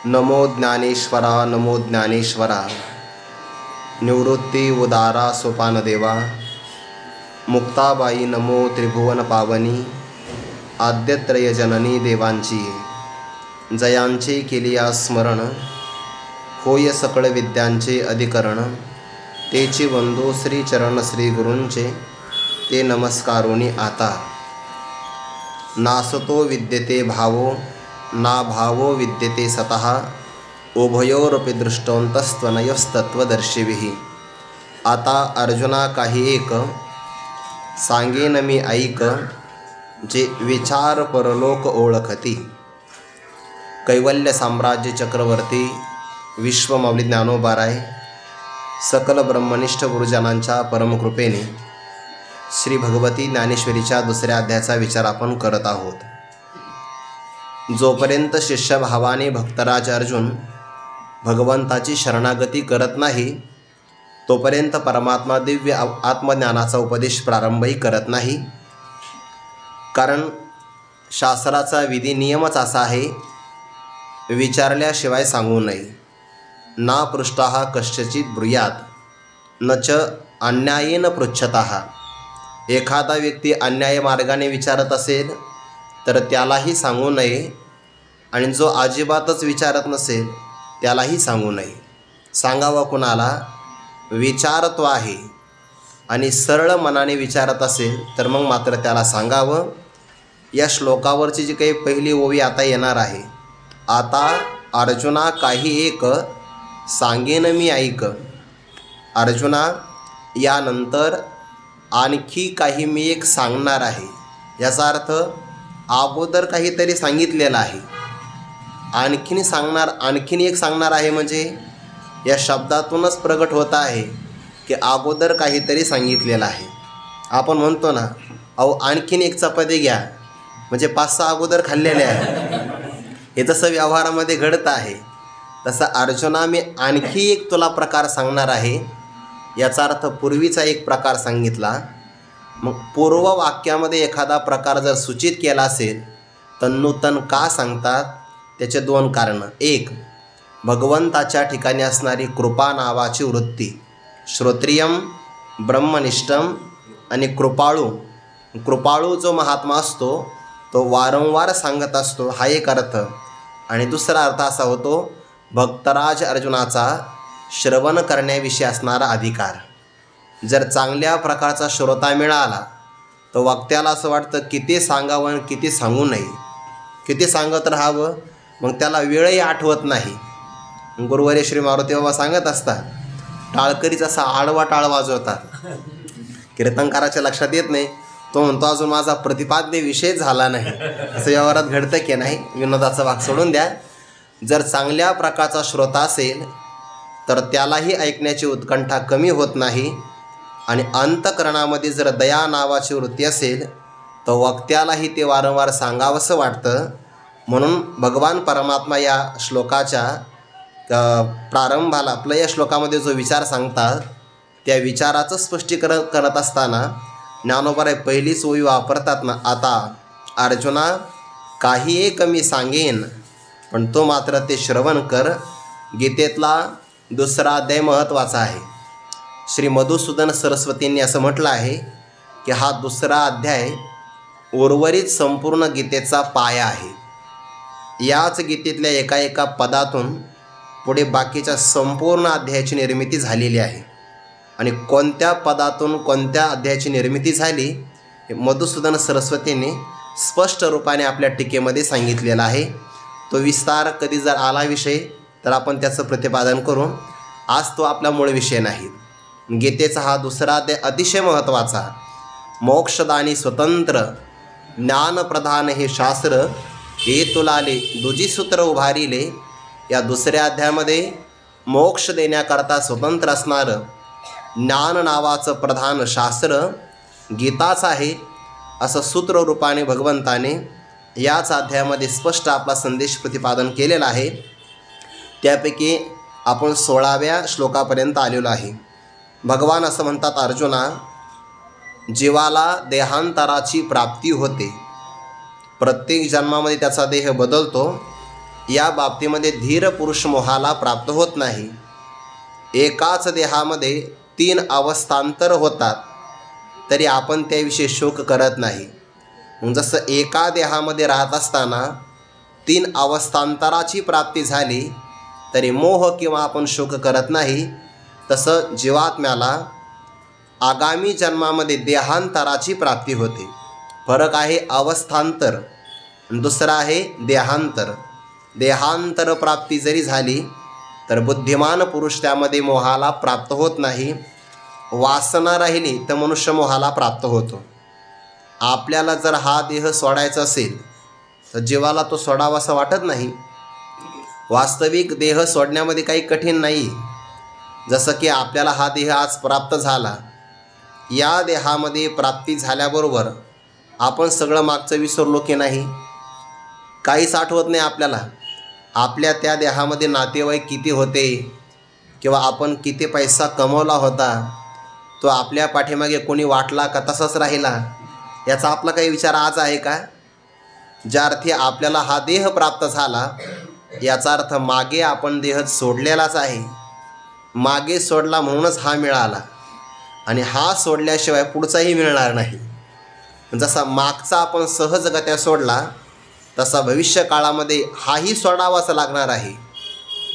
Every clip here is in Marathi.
नमो ज्ञानेश्वरा नमो ज्ञानेश्वरा। निवृत्ती उदारा सोपानदेवा। मुक्ताबाई नमो त्रिभुवन पावनी। आद्यत्रय जननी देवांची जयांचे केलिया स्मरण। होय सकळ विद्यांचे अधिकरण। तेची वंदो श्री चरण श्री गुरूंचे ते नमस्कारोनी आता। नासतो विद्यते भावो ना भावो विद्यते सतः। उभयोरपि दृष्टोंतस्त्वनयोस्तत्वदर्शिभिः। आता अर्जुना काही एक सांगेन मी ऐक। जे विचार परलोक ओळखती। कैवल्य साम्राज्य चक्रवर्ती विश्वमाऊली ज्ञानोबाराय सकल ब्रह्मनिष्ठ गुरुजनांच्या परमकृपेने श्री भगवती ज्ञानेश्वरीच्या दुसऱ्या अध्यायाचा विचार आपण करत आहोत। जोपर्यंत शिष्यभावाने भक्तराज अर्जुन भगवंताची शरणागती करत नाही तोपर्यंत परमात्मा दिव्य आत्मज्ञानाचा उपदेश प्रारंभही करत नाही। कारण शास्त्राचा विधी नियमच असा आहे, विचारल्याशिवाय सांगू नये। ना पृष्टाः कश्चित ब्रूयात न च अन्यायेन पृच्छतः। एखादा व्यक्ती अन्याय मार्गाने विचारत असेल तर त्यालाही सांगू नये, आणि जो अजिबातच विचारत नसेल त्यालाही सांगू नये। सांगावं कुणाला? विचारतो आहे आणि सरळ मनाने विचारत असेल तर मग मात्र त्याला सांगावं। या श्लोकावरची जी काही पहिली ओवी आता येणार आहे, आता अर्जुना काही एक सांगेन मी ऐक। अर्जुना, यानंतर आणखी काही मी एक सांगणार आहे। याचा अर्थ अगोदर काहीतरी सांगितलेलं आहे, आणखीन एक सांगणार आहे। म्हणजे या शब्दातूनच प्रगट होत आहे की अगोदर काहीतरी सांगितलेलं आहे। आपण म्हणतो ना, अहो आणखीन एक चपाती घ्या, म्हणजे 5-6 अगोदर खाल्लेले आहे। हे जसं व्यवहारामध्ये घडतं आहे तसं अर्जुना मी आणखी एक तुला प्रकार सांगणार आहे। याचा अर्थ पूर्वीचा एक प्रकार सांगितला, मग पूर्व वाक्यामध्ये एखादा प्रकार जर सूचित केला असेल तर नूतन का सांगतात? त्याचे 2 कारणं। एक, भगवंताच्या ठिकाणी असणारी कृपा नावाची वृत्ती। श्रोत्रियम ब्रह्मनिष्ठम आणि कृपाळू जो महात्मा असतो तो वारंवार सांगत असतो, हा एक अर्थ। आणि दुसरा अर्थ असा होतो, भक्तराज अर्जुनाचा श्रवण करण्याविषयी असणारा अधिकार। जर चांगल्या प्रकारचा श्रोता मिळाला तर वक्त्याला असं वाटतं किती सांगावं किती सांगू नये, किती सांगत राहावं, मग त्याला वेळही आठवत नाही। गुरुवारी श्री मारुती बाबा सांगत असतात, टाळकरीच असा आडवा टाळ वाजवतात, कीर्तनकाराच्या लक्षात येत नाही, तो म्हणतो अजून माझा प्रतिपाद्य विषय झाला नाही। असं व्यवहारात घडतं की नाही? विनोदाचा भाग सोडून द्या। जर चांगल्या प्रकारचा श्रोता असेल तर त्यालाही ऐकण्याची उत्कंठा कमी होत नाही, आणि अंतःकरणामध्ये जर दया नावाची वृत्ती असेल तर वक्त्यालाही ते वारंवार सांगावंसं वाटतं। म्हणून भगवान परमात्मा या श्लोकाच्या प्रारंभाला आपल्या या श्लोकामध्ये जो विचार सांगतात त्या विचाराचं स्पष्टीकरण करत असताना ज्ञानोबाराय पहिलीच ओवी वापरतात ना, आता अर्जुना काही एक मी सांगेन पण तो मात्र ते श्रवण कर। गीतेतला 2रा अध्याय महत्त्वाचा आहे। श्री मधुसूदन सरस्वतींनी असं म्हटलं आहे की हा 2रा अध्याय उर्वरित संपूर्ण गीतेचा पाया आहे। याच गीतेतल्या एका पदातून पुढे बाकीच्या संपूर्ण अध्यायाची निर्मिती झालेली आहे। आणि कोणत्या पदातून कोणत्या अध्यायाची निर्मिती झाली हे मधुसूदन सरस्वतींनी स्पष्ट रूपाने आपल्या टीकेमध्ये सांगितलेलं आहे। तो विस्तार कधी जर आला विषय तर आपण त्याचं प्रतिपादन करू। आज तो आपला मूळ विषय नाही। गीतेचा हा 2रा अध्याय अतिशय महत्त्वाचा। मोक्षदानी स्वतंत्र ज्ञानप्रधान हे शास्त्र हे तुलाले दुजी सूत्र उभारिले। या 2ऱ्या अध्यायामध्ये मोक्ष देण्याकरता स्वतंत्र असणारं ज्ञान नावाचं प्रधान शास्त्र गीताच आहे, असं सूत्ररूपाने भगवंताने याच अध्यायामध्ये स्पष्ट आपला संदेश प्रतिपादन केलेला आहे। त्यापैकी आपण 16व्या श्लोकापर्यंत आलेलो आहे। भगवान असं म्हणतात, अर्जुना, जीवाला देहांतराची प्राप्ती होते, प्रत्येक जन्मामध्ये त्याचा देह बदलतो, या बाबतीमध्ये धीर पुरुष मोहाला प्राप्त होत नाही. एकाच देहामध्ये 3 अवस्थांतर होतात तरी आपण त्याविषयी शोक करत नाही. मग जसं एका देहामध्ये राहत असताना 3 अवस्थांतराची प्राप्ती झाली तरी मोह किंवा आपण शोक करत नाही, तसं जीवात्म्याला आगामी जन्मामध्ये देहांतराची प्राप्ती होते. फरक आहे अवस्थांतर, दुसरा आहे देहांतर. देहांतर प्राप्ती जरी झाली तर बुद्धिमान पुरुष त्यामध्ये मोहाला प्राप्त होत नाही. वासना राहिली तर मनुष्य मोहाला प्राप्त होतो. आपल्याला जर हा देह सोडायचा असेल तर जीवाला तो सोडावासा वाटत नाही. वास्तविक देह सोडण्यामध्ये काही कठीण नाही. जसं की आपल्याला हा देह आज प्राप्त झाला, या देहामध्ये प्राप्ती झाल्याबरोबर आपण सगळं मागचं विसरलो की नाही? काहीच आठवत नाही आपल्याला. आपल्या त्या देहामध्ये नातेवाईक किती होते किंवा आपण किती पैसा कमवला होता, तो आपल्या पाठीमागे कोणी वाटला का तसाच राहिला, याचा आपला काही विचार आज आहे का? ज्या अर्थी आपल्याला हा देह प्राप्त झाला याचा अर्थ मागे आपण देह सोडलेलाच आहे. मागे सोडला म्हणूनच हा मिळाला आणि हा सोडल्याशिवाय पुढचाही मिळणार नाही. जसा मागचा आपण सहजगत्या सोडला तसा भविष्य काळामध्ये हाही सोडावाच लागणार आहे.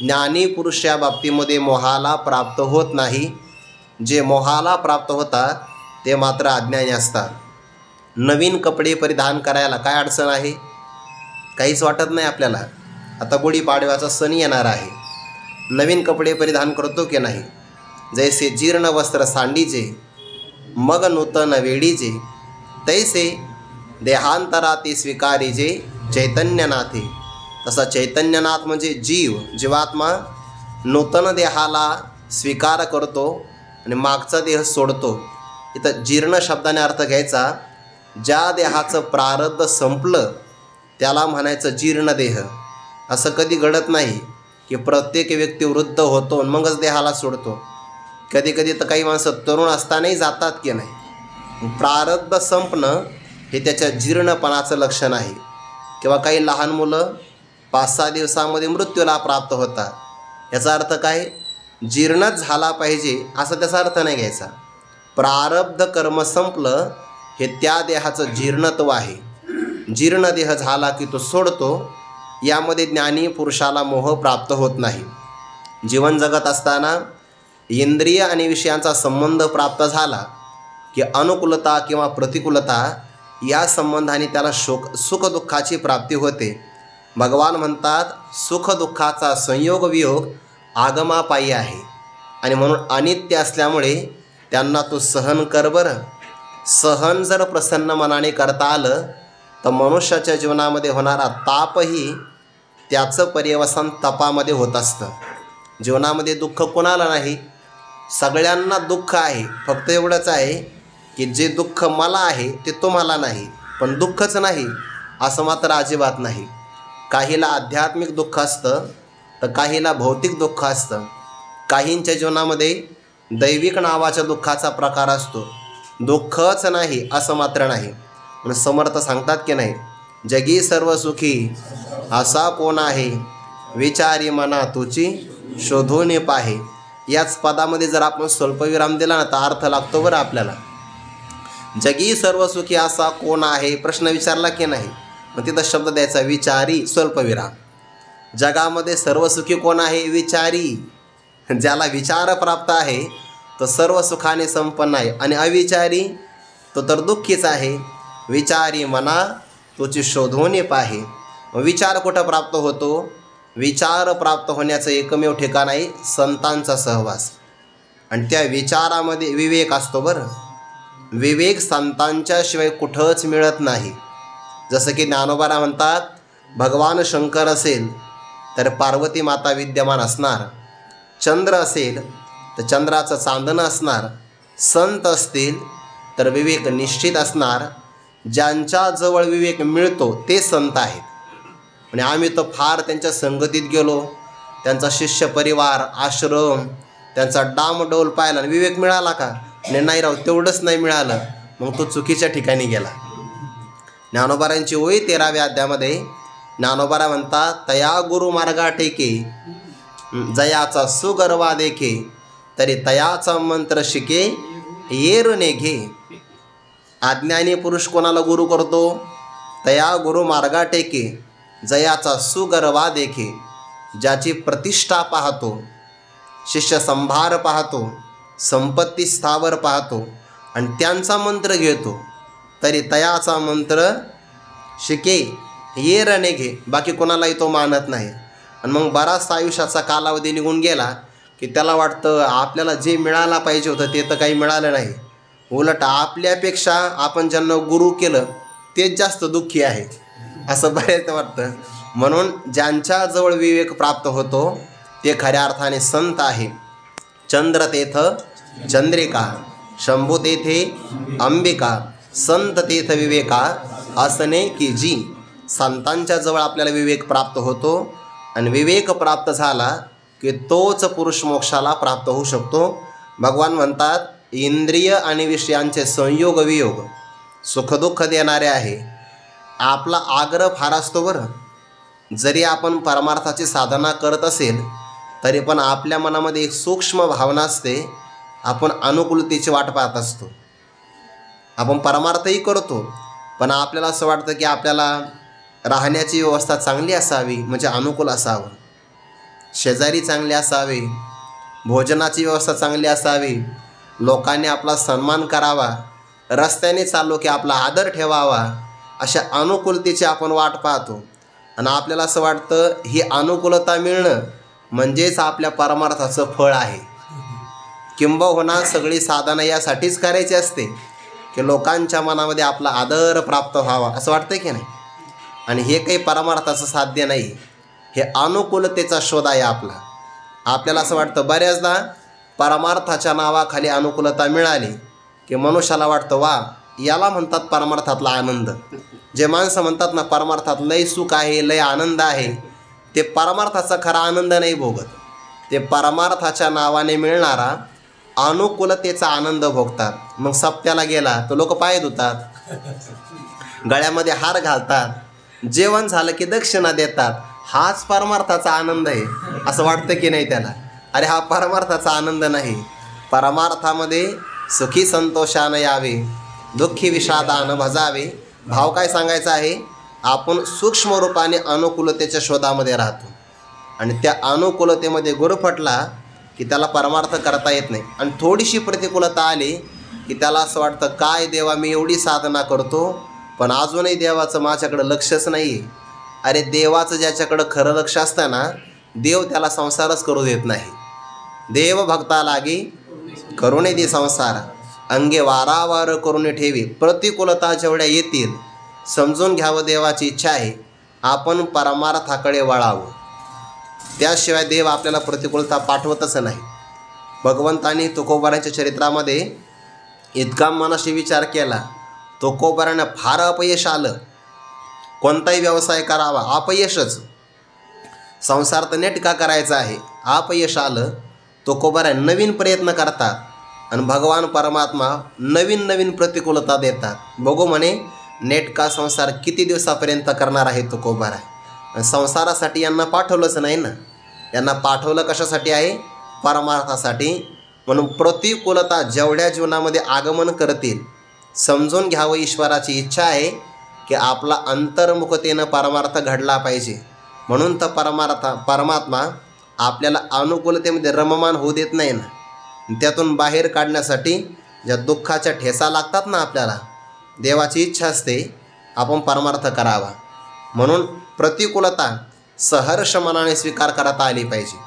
ज्ञानी पुरुष या बाबतीमध्ये मोहाला प्राप्त होत नाही. जे मोहाला प्राप्त होतात ते मात्र अज्ञानी असतात. नवीन कपडे परिधान करायला काय अडचण आहे? काहीच वाटत नाही आपल्याला. आता गुढीपाडव्याचा सण येणार आहे, नवीन कपडे परिधान करतो की नाही? जैसे जीर्ण वस्त्र सांडीचे मग नूतन वेडीचे, तैसे देहांतराती स्वीकारीजे चैतन्यनाथे. तसा चैतन्यनाथ म्हणजे जीव, जीवात्मा नूतन देहाला स्वीकार करतो आणि मागचा देह सोडतो. इथं जीर्ण शब्दाने अर्थ घ्यायचा, ज्या देहाचं प्रारब्ध संपलं त्याला म्हणायचं जीर्ण देह. असं कधी घडत नाही की प्रत्येक व्यक्ती वृद्ध होतो आणि मगच देहाला सोडतो. कधी कधी तर काही माणसं तरुण असतानाही जातात की नाही. प्रारब्ध संपणं हे त्याच्या जीर्णपणाचं लक्षण आहे. किंवा काही लहान मुलं 5-6 दिवसामध्ये मृत्यूला प्राप्त होतात. याचा अर्थ काय? जीर्णच झाला पाहिजे असं त्याचा अर्थ नाही घ्यायचा. प्रारब्ध कर्म संपलं हे त्या देहाचं जीर्णत्व आहे. जीर्ण देह झाला की तो सोडतो. यामध्ये ज्ञानी पुरुषाला मोह प्राप्त होत नाही. जीवन जगत असताना इंद्रिय आणि विषयांचा संबंध प्राप्त झाला की अनुकूलता किंवा प्रतिकूलता या संबंधाने त्याला सुखदुःखाची प्राप्ती होते. भगवान म्हणतात सुखदुःखाचा संयोग वियोग आगमापायी आहे आणि म्हणून अनित्य असल्यामुळे त्यांना तो सहन कर बरं. सहन जर प्रसन्न मनाने करता आलं तर मनुष्याच्या जीवनामध्ये होणारा तापही त्याचं पर्यवसान तपामध्ये होत असतं. जीवनामध्ये दुःख कोणाला नाही? सगळ्यांना दुःख आहे. फक्त एवढंच आहे की जे दुःख मला आहे ते तुम्हाला नाही. पण दुःखच नाही असं मात्र अजिबात नाही. काहीला आध्यात्मिक दुःख असतं तर काहीला भौतिक दुःख असतं. काहींच्या जीवनामध्ये दैविक नावाच्या दुःखाचा प्रकार असतो. दुःखच नाही असं मात्र नाही. म्हणून समर्थ सांगतात की नाही, जगी सर्व सुखी असा कोण आहे, विचारी मना तुची शोधून पाहे. याच पदामध्ये जर आपण स्वल्पविराम दिला ना तर अर्थ लागतो बरं आपल्याला. जगी सर्व सुखी असा कोण आहे प्रश्न विचारला की नाही, मग तिथं शब्द द्यायचा विचारी स्वल्पविराम. जगामध्ये सर्व सुखी कोण आहे? विचारी. ज्याला विचार प्राप्त आहे तो सर्व सुखाने संपन्न आहे आणि अविचारी तो तर दुःखीच आहे. विचारी मना तुची शोधून पाहे. विचार कुठं प्राप्त होतो? विचार प्राप्त होण्याचं एकमेव ठिकाण आहे संतांचा सहवास. आणि त्या विचारामध्ये विवेक असतो बरं. विवेक संतांच्या शिवाय कुठंच मिळत नाही. जसं की ज्ञानोबा म्हणतात, भगवान शंकर असेल तर पार्वती माता विद्यमान असणार, चंद्र असेल तर चंद्राचं चांदणं असणार, संत असतील तर विवेक निश्चित असणार. ज्यांच्याजवळ विवेक मिळतो ते संत आहेत. आणि आम्ही तर फार त्यांच्या संगतीत गेलो, त्यांचा शिष्य परिवार आश्रम त्यांचा डामडौल पाहिला आणि विवेक मिळाला का? नाही राव, तेवढंच नाही मिळालं, मग तो चुकीच्या ठिकाणी गेला. ज्ञानोबारांची ओळी 13व्या अध्यायामध्ये ज्ञानोबारा म्हणतात, तया गुरु मार्गा टेके जयाचा सुगर्वा देखे, तरी तयाचा मंत्र शिके येर नेघे. अज्ञानी पुरुष कोणाला गुरु करतो? तया गुरु मार्गा टेके जयाचा सुगर्वा देखे. ज्याची प्रतिष्ठा पाहतो, शिष्य संभार पाहतो, संपत्ती स्थावर पाहतो आणि त्यांचा मंत्र घेतो, तरी तयाचा मंत्र शिके ये रनेघे. बाकी कोणालाही तो मानत नाही. आणि मग बराचसा आयुष्याचा कालावधी निघून गेला की त्याला वाटतं आपल्याला जे मिळायला पाहिजे होतं ते तर काही मिळालं नाही. उलट आपल्यापेक्षा आपण ज्यांना गुरु केलं तेच जास्त दुःखी आहे असं बरेच वाटतं. म्हणून ज्यांच्याजवळ विवेक प्राप्त होतो ते खऱ्या अर्थाने संत आहे. चंद्र तेथ चंद्रिका, शंभू तेथे अंबिका, संत तेथ विवेका असणे की जी. संतांच्या जवळ आपल्याला विवेक प्राप्त होतो आणि विवेक प्राप्त झाला की तोच पुरुष मोक्षाला प्राप्त होऊ शकतो. भगवान म्हणतात, इंद्रिय आणि विषयांचे संयोग वियोग सुखदुःख देणारे आहे. आपला आग्रह फार असतो बरं. जरी आपण परमार्थाची साधना करत असेल तरी पण आपल्या मनामध्ये एक सूक्ष्म भावना असते, आपण अनुकूलतेची वाट पाहत असतो. आपण परमार्थही करतो पण आपल्याला असं वाटतं की आपल्याला राहण्याची व्यवस्था चांगली असावी, म्हणजे अनुकूल असावं, शेजारी चांगले असावे, भोजनाची व्यवस्था चांगली असावी, लोकांनी आपला सन्मान करावा, रस्त्याने चाललो की आपला आदर ठेवावा, अशा अनुकूलतेची आपण वाट पाहतो. आणि आपल्याला असं वाटतं ही अनुकूलता मिळणं म्हणजेच आपल्या परमार्थाचं फळ आहे. किंबहुना सगळी साधना यासाठीच करायची असते की लोकांच्या मनामध्ये आपला आदर प्राप्त व्हावा, असं वाटतं की नाही. आणि हे काही परमार्थाचं साध्य नाही, हे अनुकूलतेचा शोध आहे आपला. आपल्याला असं वाटतं बऱ्याचदा परमार्थाच्या नावाखाली अनुकूलता मिळाली की मनुष्याला वाटतं वा, याला म्हणतात परमार्थातला आनंद. जे माणसं म्हणतात ना परमार्थात लय सुख आहे, लय आनंद आहे, ते परमार्थाचा खरा आनंद नाही भोगत. ते परमार्थाच्या नावाने मिळणारा अनुकूलतेचा आनंद भोगतात. मग सप्त्याला गेला तर लोक पाय धुतात, गळ्यामध्ये हार घालतात, जेवण झालं की दक्षिणा देतात. हाच परमार्थाचा आनंद आहे असं वाटतं की नाही त्याला? अरे हा परमार्थाचा आनंद नाही. परमार्थामध्ये सुखी संतोषानं यावे, दुःखी विषादानं भजावे. भाव काय सांगायचा आहे? आपण सूक्ष्म रूपाने अनुकूलतेच्या शोधामध्ये राहतो आणि त्या अनुकूलतेमध्ये गुरफटला की त्याला परमार्थ करता येत नाही. आणि थोडीशी प्रतिकूलता आली की त्याला असं वाटतं काय देवा, मी एवढी साधना करतो पण अजूनही देवाचं माझ्याकडं लक्षच नाही आहे. अरे देवाचं ज्याच्याकडं खरं लक्ष असतं ना, देव त्याला संसारच करू देत नाही. देव भक्ता लागी करुणे दे संसार, अंगे वारावार करून ठेवी. प्रतिकूलता जेवढ्या येतील समजून घ्यावं देवाची इच्छा आहे, आपण परमार्थाकडे वळावं. त्याशिवाय देव आपल्याला प्रतिकूलता पाठवतच नाही. भगवंतांनी तुकोबाराच्या चरित्रामध्ये इतका मनाशी विचार केला. तुकोबारांना फार अपयश आलं. कोणताही व्यवसाय करावा अपयशच, संसार तर नेटका करायचा आहे, अपयश आलं. तुकोबारा नवीन प्रयत्न करतात आणि भगवान परमात्मा नवीन नवीन प्रतिकूलता देतात. बघू म्हणे नेटका संसार किती दिवसापर्यंत करणार आहे तुकोबारा. आणि संसारासाठी यांना पाठवलंच नाही ना, यांना पाठवलं कशासाठी आहे? परमार्थासाठी. म्हणून प्रतिकूलता जेवढ्या जीवनामध्ये आगमन करतील समजून घ्यावं ईश्वराची इच्छा आहे की आपला अंतर्मुखतेनं परमार्थ घडला पाहिजे. म्हणून तर परमात्मा आपल्याला अनुकूलतेमध्ये रममान होऊ देत नाही ना. त्यातून बाहेर काढण्यासाठी ज्या दुःखाच्या ठेसा लागतात ना आपल्याला, देवाची इच्छा असते आपण परमार्थ करावा. म्हणून प्रतिकूलता सहर्ष मनाने स्वीकार करता आली पाहिजे.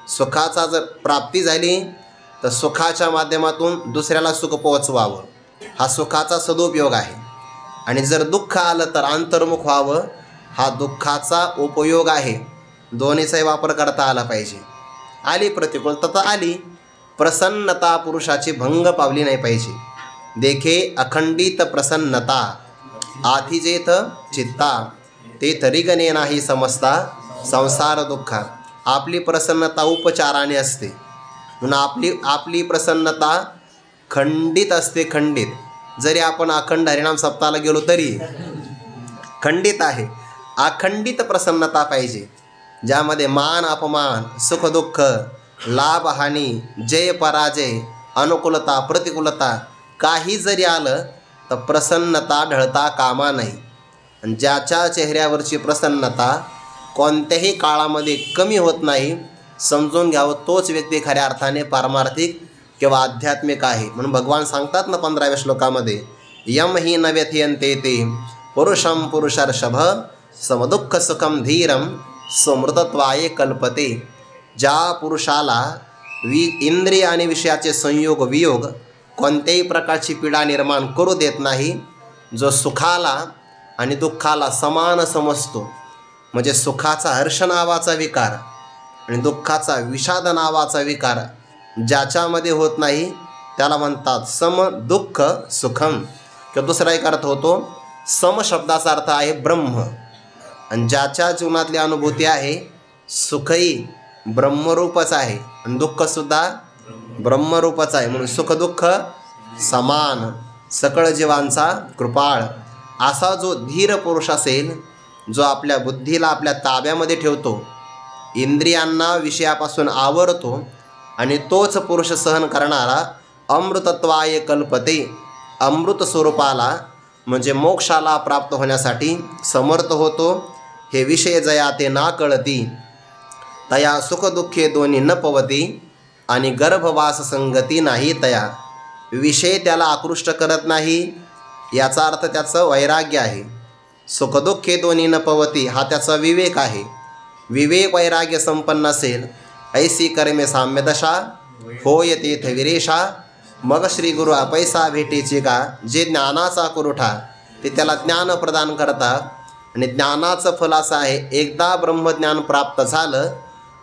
सुखाचा जर प्राप्ती झाली तर सुखाच्या माध्यमातून दुसऱ्याला सुख पोहोचवावं, हा सुखाचा सदुपयोग आहे. आणि जर दुःख आलं तर अंतर्मुख व्हावं, हा दुःखाचा उपयोग आहे. दोन्हीचाही वापर करता आला पाहिजे. आली प्रतिकूलता तर आली, प्रसन्नता पुरुषाची भंग पावली नाही पाहिजे. देखे अखंडित प्रसन्नता, आथिजेथ चित्ता, ते तरिगणे नाही समजता संसार दुःखा. आपली प्रसन्नता उपचाराने असते म्हणून आपली प्रसन्नता खंडित असते. खंडित जरी आपण अखंड हरिनाम सप्ताहाला गेलो तरी खंडित आहे. अखंडित प्रसन्नता पाहिजे, ज्यामध्ये मान अपमान, सुख दुःख, लाभ हानी, जय पराजय, अनुकूलता प्रतिकूलता काही जरी आलं तर प्रसन्नता ढळता कामा नये. आणि ज्याच्या चेहऱ्यावरची प्रसन्नता कोणत्याही काळामध्ये कमी होत नाही, समजून घ्यावं तोच व्यक्ती खऱ्या अर्थाने पारमार्थिक किंवा आध्यात्मिक आहे. म्हणून भगवान सांगतात ना 15व्या श्लोकामध्ये, यम ही न व्यथयन्ते ते पुरुषम पुरुषर्षभ समदुःख सुखम धीरम समृतत्वाये कल्पते. ज्या पुरुषाला इंद्रिय आणि विषयाचे संयोग वियोग कोणत्याही प्रकारची पीडा निर्माण करू देत नाही, जो सुखाला आणि दुःखाला समान समजतो, म्हणजे सुखाचा हर्ष नावाचा विकार आणि दुःखाचा विषाद नावाचा विकार ज्याच्यामध्ये होत नाही, त्याला म्हणतात सम दुःख सुखम. किंवा दुसरा एक अर्थ होतो, सम शब्दाचा अर्थ आहे ब्रह्म. आणि ज्याच्या जीवनातली अनुभूती आहे सुखही ब्रह्मरूपच आहे आणि दुःखसुद्धा ब्रह्मरूपच आहे. म्हणून सुख दुःख समान, सकळ जीवांचा कृपाळ असा जो धीर पुरुष असेल, जो आपल्या बुद्धीला आपल्या ताब्यामध्ये ठेवतो, इंद्रियांना विषयापासून आवरतो, आणि तोच पुरुष सहन करणारा अमृतत्वाय कल्पते, अमृत स्वरूपाला म्हणजे मोक्षाला प्राप्त होण्यासाठी समर्थ होतो. हे विषय जया ते ना कळती, तया सुखदुःखे दोन्ही न पवती, आणि गर्भवास संगती नाही तया. विषय त्याला आकृष्ट करत नाही, याचा अर्थ त्याचं वैराग्य आहे. सुखदुःखे दोन्ही न पवती हा त्याचा विवेक आहे. विवेक वैराग्य संपन्न असेल, ऐसी कर्मे साम्यदशा होय तीर्थ विरेशा. मग श्री गुरु अपैसा भेटीची का, जे ज्ञानाचा कुरुठा ते त्याला ज्ञान प्रदान करतात. आणि ज्ञानाचं फल असं आहे, एकदा ब्रह्मज्ञान प्राप्त झालं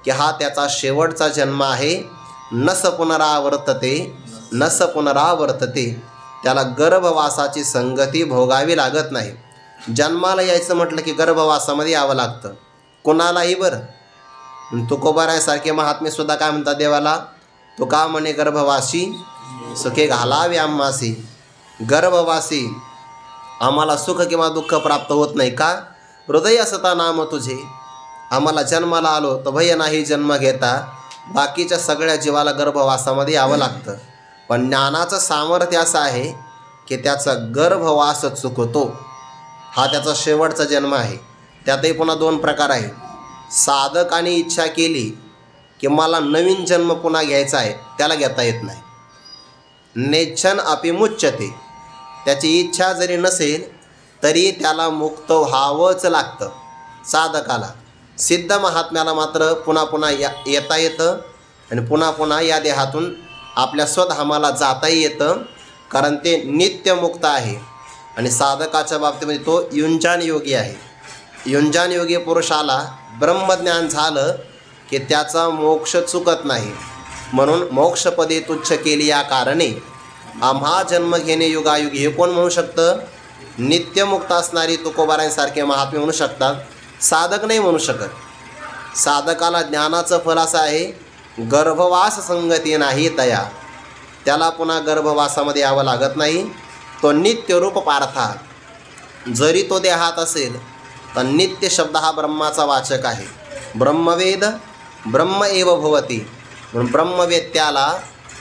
की हा त्याचा शेवटचा जन्म आहे. नस पुनरावर्तते, नस पुनरावर्तते. त्याला गर्भवासाची संगती भोगावी लागत नाही. जन्माला यायचं म्हटलं की गर्भवासामध्ये यावं लागतं कोणालाही. बरं तुकोबारायासारखे महात्मेसुद्धा काय म्हणतात देवाला, तो का म्हणे गर्भवासी सुखे घालावे आम्हासी. गर्भवासी आम्हाला सुख किंवा दुःख प्राप्त होत नाही का, हृदय असता नाम तुझे. आम्हाला जन्माला आलो तर भय नाही जन्म घेता. बाकीच्या सगळ्या जीवाला गर्भवासामध्ये यावं लागतं. पण ज्ञानाचं सामर्थ्य असं आहे की त्याचा गर्भवास चुकतो. हा त्याचा शेवटचा जन्म आहे. त्यातही पुन्हा 2 प्रकार आहे. साधकाने इच्छा केली की मला नवीन जन्म पुन्हा घ्यायचा आहे, त्याला घेता येत नाही. नेच्छन अपिमुच्यते, त्याची इच्छा जरी नसेल तरी त्याला मुक्त व्हावंच लागतं साधकाला. सिद्ध महात्म्याला मात्र पुन्हा पुन्हा येता येतं आणि पुन्हा पुन्हा या देहातून आपल्या स्वधामाला जाताही येतं, कारण ते नित्यमुक्त आहे. आणि साधकाच्या बाबतीमध्ये तो युंजान योगी आहे. युंजान योगी पुरुषाला ब्रह्मज्ञान झालं की त्याचा मोक्ष चुकत नाही. म्हणून मोक्षपदे तुच्छ केली या कारणे आम्हा जन्म घेणे युगायुगी. हे कोण म्हणू शकतं, नित्यमुक्त असणारी तुकोबारायांसारखे महात्मे म्हणू शकतात, साधक नाही म्हणू शकत. साधकाला ज्ञानाचं फल असं आहे, गर्भवास संगती नाही तया. त्याला पुन्हा गर्भवासामध्ये यावं लागत नाही. तो नित्यरूप पार्था. जरी तो देहात असेल तर नित्य शब्द हा ब्रह्माचा वाचक आहे. ब्रह्मवेद ब्रह्म एव भवती. म्हणून ब्रह्मवेत्याला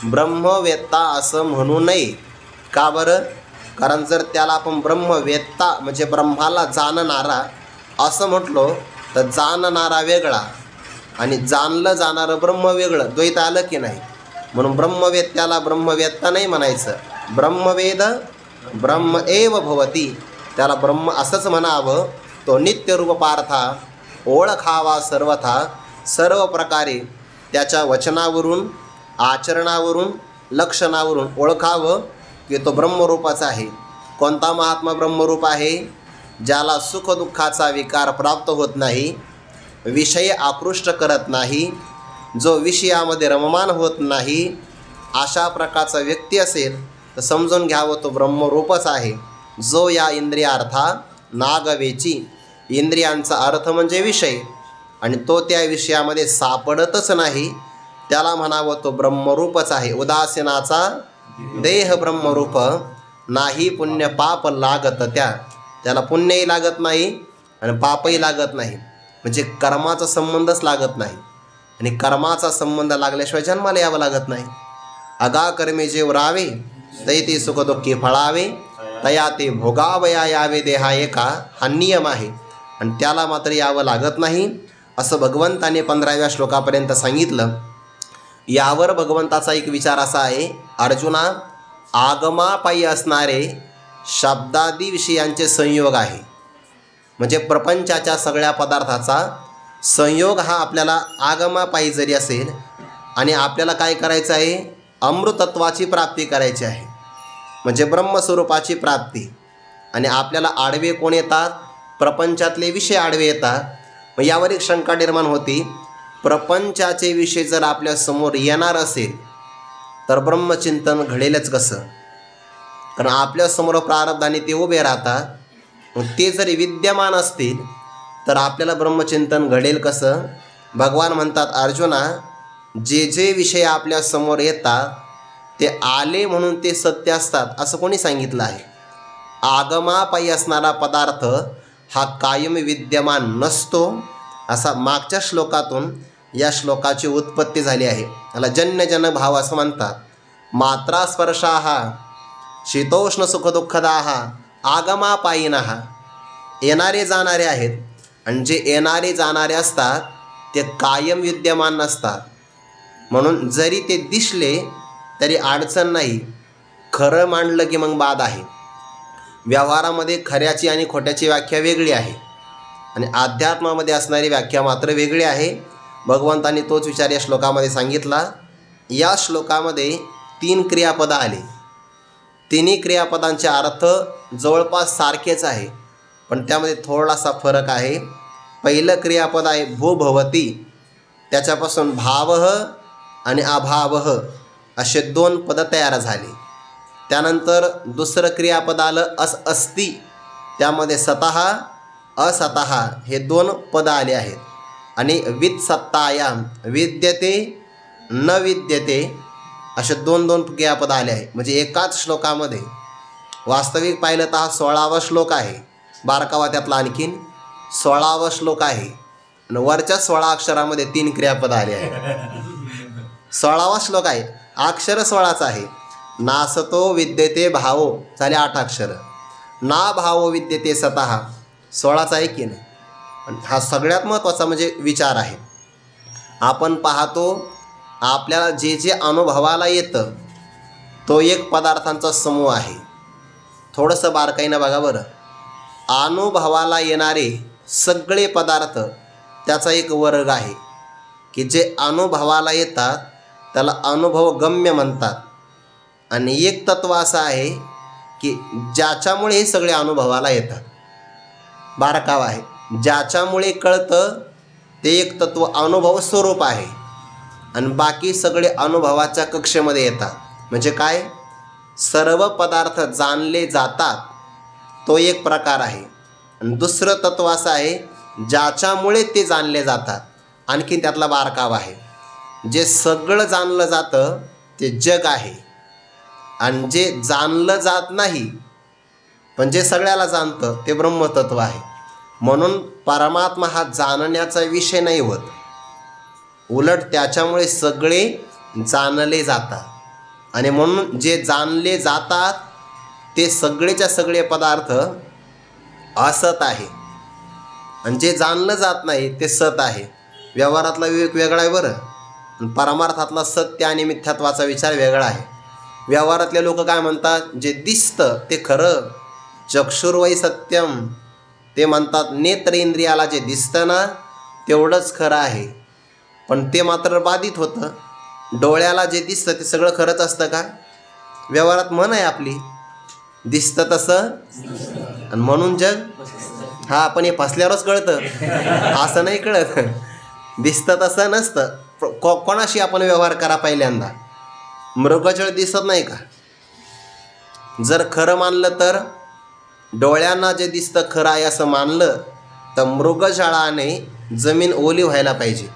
ब्रह्मवेत्ता असं म्हणू नये. का बरं, कारण जर त्याला आपण ब्रह्मवेत्ता म्हणजे ब्रह्माला जाणणारा असं म्हटलो तर जाणणारा वेगळा आणि जाणलं जाणारं ब्रह्म वेगळं, द्वैत आलं की नाही. म्हणून ब्रह्मवेत्याला ब्रह्मवेत्ता नाही म्हणायचं. ब्रह्मवेद ब्रह्म एव भवती, त्याला ब्रह्म असंच म्हणावं. तो नित्यरूप पार्था ओळखावा सर्वथा. सर्व प्रकारे त्याच्या वचनावरून आचरणावरून लक्षणावरून ओळखावं की तो ब्रह्मरूपाचा आहे. कोणता महात्मा ब्रह्मरूप आहे, ज्याला सुखदुःखाचा विकार प्राप्त होत नाही, विषय आकृष्ट करत नाही, जो विषयामध्ये रममान होत नाही, अशा प्रकारचा व्यक्ती असेल तर समजून घ्यावं तो ब्रह्मरूपच आहे. जो या इंद्रियार्था नागवेची, इंद्रियांचा अर्थ म्हणजे विषय, आणि तो त्या विषयामध्ये सापडतच नाही, त्याला म्हणावं तो ब्रह्मरूपच आहे. उदासीनाचा देह ब्रह्मरूप, नाही पुण्य पाप लागत त्या. त्याला पुण्यही लागत नाही आणि पापही लागत नाही, म्हणजे कर्माचा संबंधच लागत नाही. आणि कर्माचा संबंध लागल्याशिवाय जन्माला यावं लागत नाही. अगा कर्मे जे रावे तै ते सुख दुःखी फळावे, तया ते भोगावया यावे देहा एका, हा नियम आहे. आणि त्याला मात्र यावं लागत नाही असं भगवंताने 15व्या श्लोकापर्यंत सांगितलं. यावर भगवंताचा एक विचार असा आहे, अर्जुना, आगमापायी असणारे शब्दादी विषयांचे संयोग आहे. म्हणजे प्रपंचाच्या सगळ्या पदार्थाचा संयोग हा आपल्याला आगमापायी जरी असेल आणि आपल्याला काय करायचं आहे, अमृतत्वाची प्राप्ती करायची आहे, म्हणजे ब्रह्मस्वरूपाची प्राप्ती. आणि आपल्याला आडवे कोण येतात, प्रपंचातले विषय आडवे येतात. मग यावर एक शंका निर्माण होती, प्रपंचाचे विषय जर आपल्या समोर येणार असेल तर ब्रह्मचिंतन घडेलच कसं? कारण आपल्यासमोर प्रारब्धाने ते उभे राहतात. मग ते जरी विद्यमान असतील तर आपल्याला ब्रह्मचिंतन घडेल कसं? भगवान म्हणतात, अर्जुना, जे जे विषय आपल्यासमोर येतात ते आले म्हणून ते सत्य असतात असं कोणी सांगितलं आहे? आगमापायी असणारा पदार्थ हा कायम विद्यमान नसतो, असा मागच्या श्लोकातून या श्लोकाची उत्पत्ती झाली आहे. याला जन्यजन भाव असं म्हणतात. मात्रा स्पर्शाः शीतोष्ण सुखदुःखदाः आगमापायिनः. येणारे जाणारे आहेत, आणि जे येणारे जाणारे असतात ते कायम विद्यमान नसतात. म्हणून जरी ते दिसले तरी अडचण नाही, खरं मांडलं की मग बाद आहे. व्यवहारामध्ये खऱ्याची आणि खोट्याची व्याख्या वेगळी आहे आणि अध्यात्मामध्ये असणारी व्याख्या मात्र वेगळी आहे. भगवंतांनी तोच विचार या श्लोकामध्ये सांगितला. या श्लोकामध्ये 3 क्रियापदं आली. तिन्ही क्रियापदांचे अर्थ जवळपास सारखेच आहे, पण त्यामध्ये थोडासा फरक आहे. पहिलं क्रियापद आहे भूभवती, त्याच्यापासून भावः आणि अभावः असे 2 पदं तयार झाले. त्यानंतर दुसरं क्रियापद आलं अस्ति, त्यामध्ये सतः असतः हे 2 पदं आले आहेत. आणि वित्सत्तायाम विद्यते न विद्यते असे 2 क्रियापदं आले आहेत. म्हणजे एकाच श्लोकामध्ये वास्तविक पाहिलं तर हा 16वा श्लोक आहे. बारकावा त्यातला आणखीन 16वा श्लोक आहे आणि वरच्या 16 अक्षरामध्ये 3 क्रियापदं आले आहेत. 16वा श्लोक आहे, अक्षर 16च आहे. नासतो विद्यते भावो झाले 8 अक्षर. ना भावो विद्यते सतः 16च आहे की नाही. हा सगळ्यात महत्त्वाचा म्हणजे विचार आहे. आपण पाहतो आपल्याला जे जे अनुभवाला येतं तो एक पदार्थांचा समूह आहे. थोडंसं बारकाईनं बघा बरं. अनुभवाला येणारे सगळे पदार्थ त्याचा एक वर्ग आहे की जे अनुभवाला येतात त्याला अनुभवगम्य म्हणतात. आणि एक तत्व असं आहे की ज्याच्यामुळे हे सगळे अनुभवाला येतात. बारकावा आहे, ज्याच्यामुळे कळतं ते एक तत्व अनुभव स्वरूप आहे आणि बाकी सगळे अनुभवाच्या कक्षेमध्ये येतात. म्हणजे काय, सर्व पदार्थ जाणले जातात तो एक प्रकार आहे. आणि दुसरं तत्व असं आहे ज्याच्यामुळे ते जाणले जातात, आणखीन त्यातला बारकावा आहे. जे सगळं जाणलं जातं ते जग आहे आणि जे जाणलं जात नाही पण जे सगळ्याला जाणतं ते ब्रह्मतत्व आहे. म्हणून परमात्मा हा जाणण्याचा विषय नाही होत, उलट त्याच्यामुळे सगळे जाणले जातात. आणि म्हणून जे जाणले जातात ते सगळेच्या सगळे पदार्थ असत आहे आणि जे जाणलं जात नाही ते सत आहे. व्यवहारातला विवेक वेगळा आहे बरं, परमार्थातला सत्य आणि मिथ्यात्वाचा विचार वेगळा आहे. व्यवहारातले लोक काय म्हणतात, जे दिसतं ते खरं, चक्षुर्वै सत्यम, ते म्हणतात नेत्रेंद्रियाला जे दिसतं ना तेवढंच खरं आहे. पण ते मात्र बाधित होतं. डोळ्याला जे दिसतं ते सगळं खरंच असतं का? व्यवहारात म्हण आहे आपली, दिसतं तसं आणि म्हणून जग. हा, पण हे फसल्यावरच कळतं, असं नाही कळत. दिसतं तसं नसतं. कोणाशी आपण व्यवहार करा पहिल्यांदा, मृगजळ दिसत नाही का? जर खरं मानलं तर डोळ्यांना जे दिसतं खरं आहे असं मानलं तर मृगजळाने जमीन ओली व्हायला पाहिजे.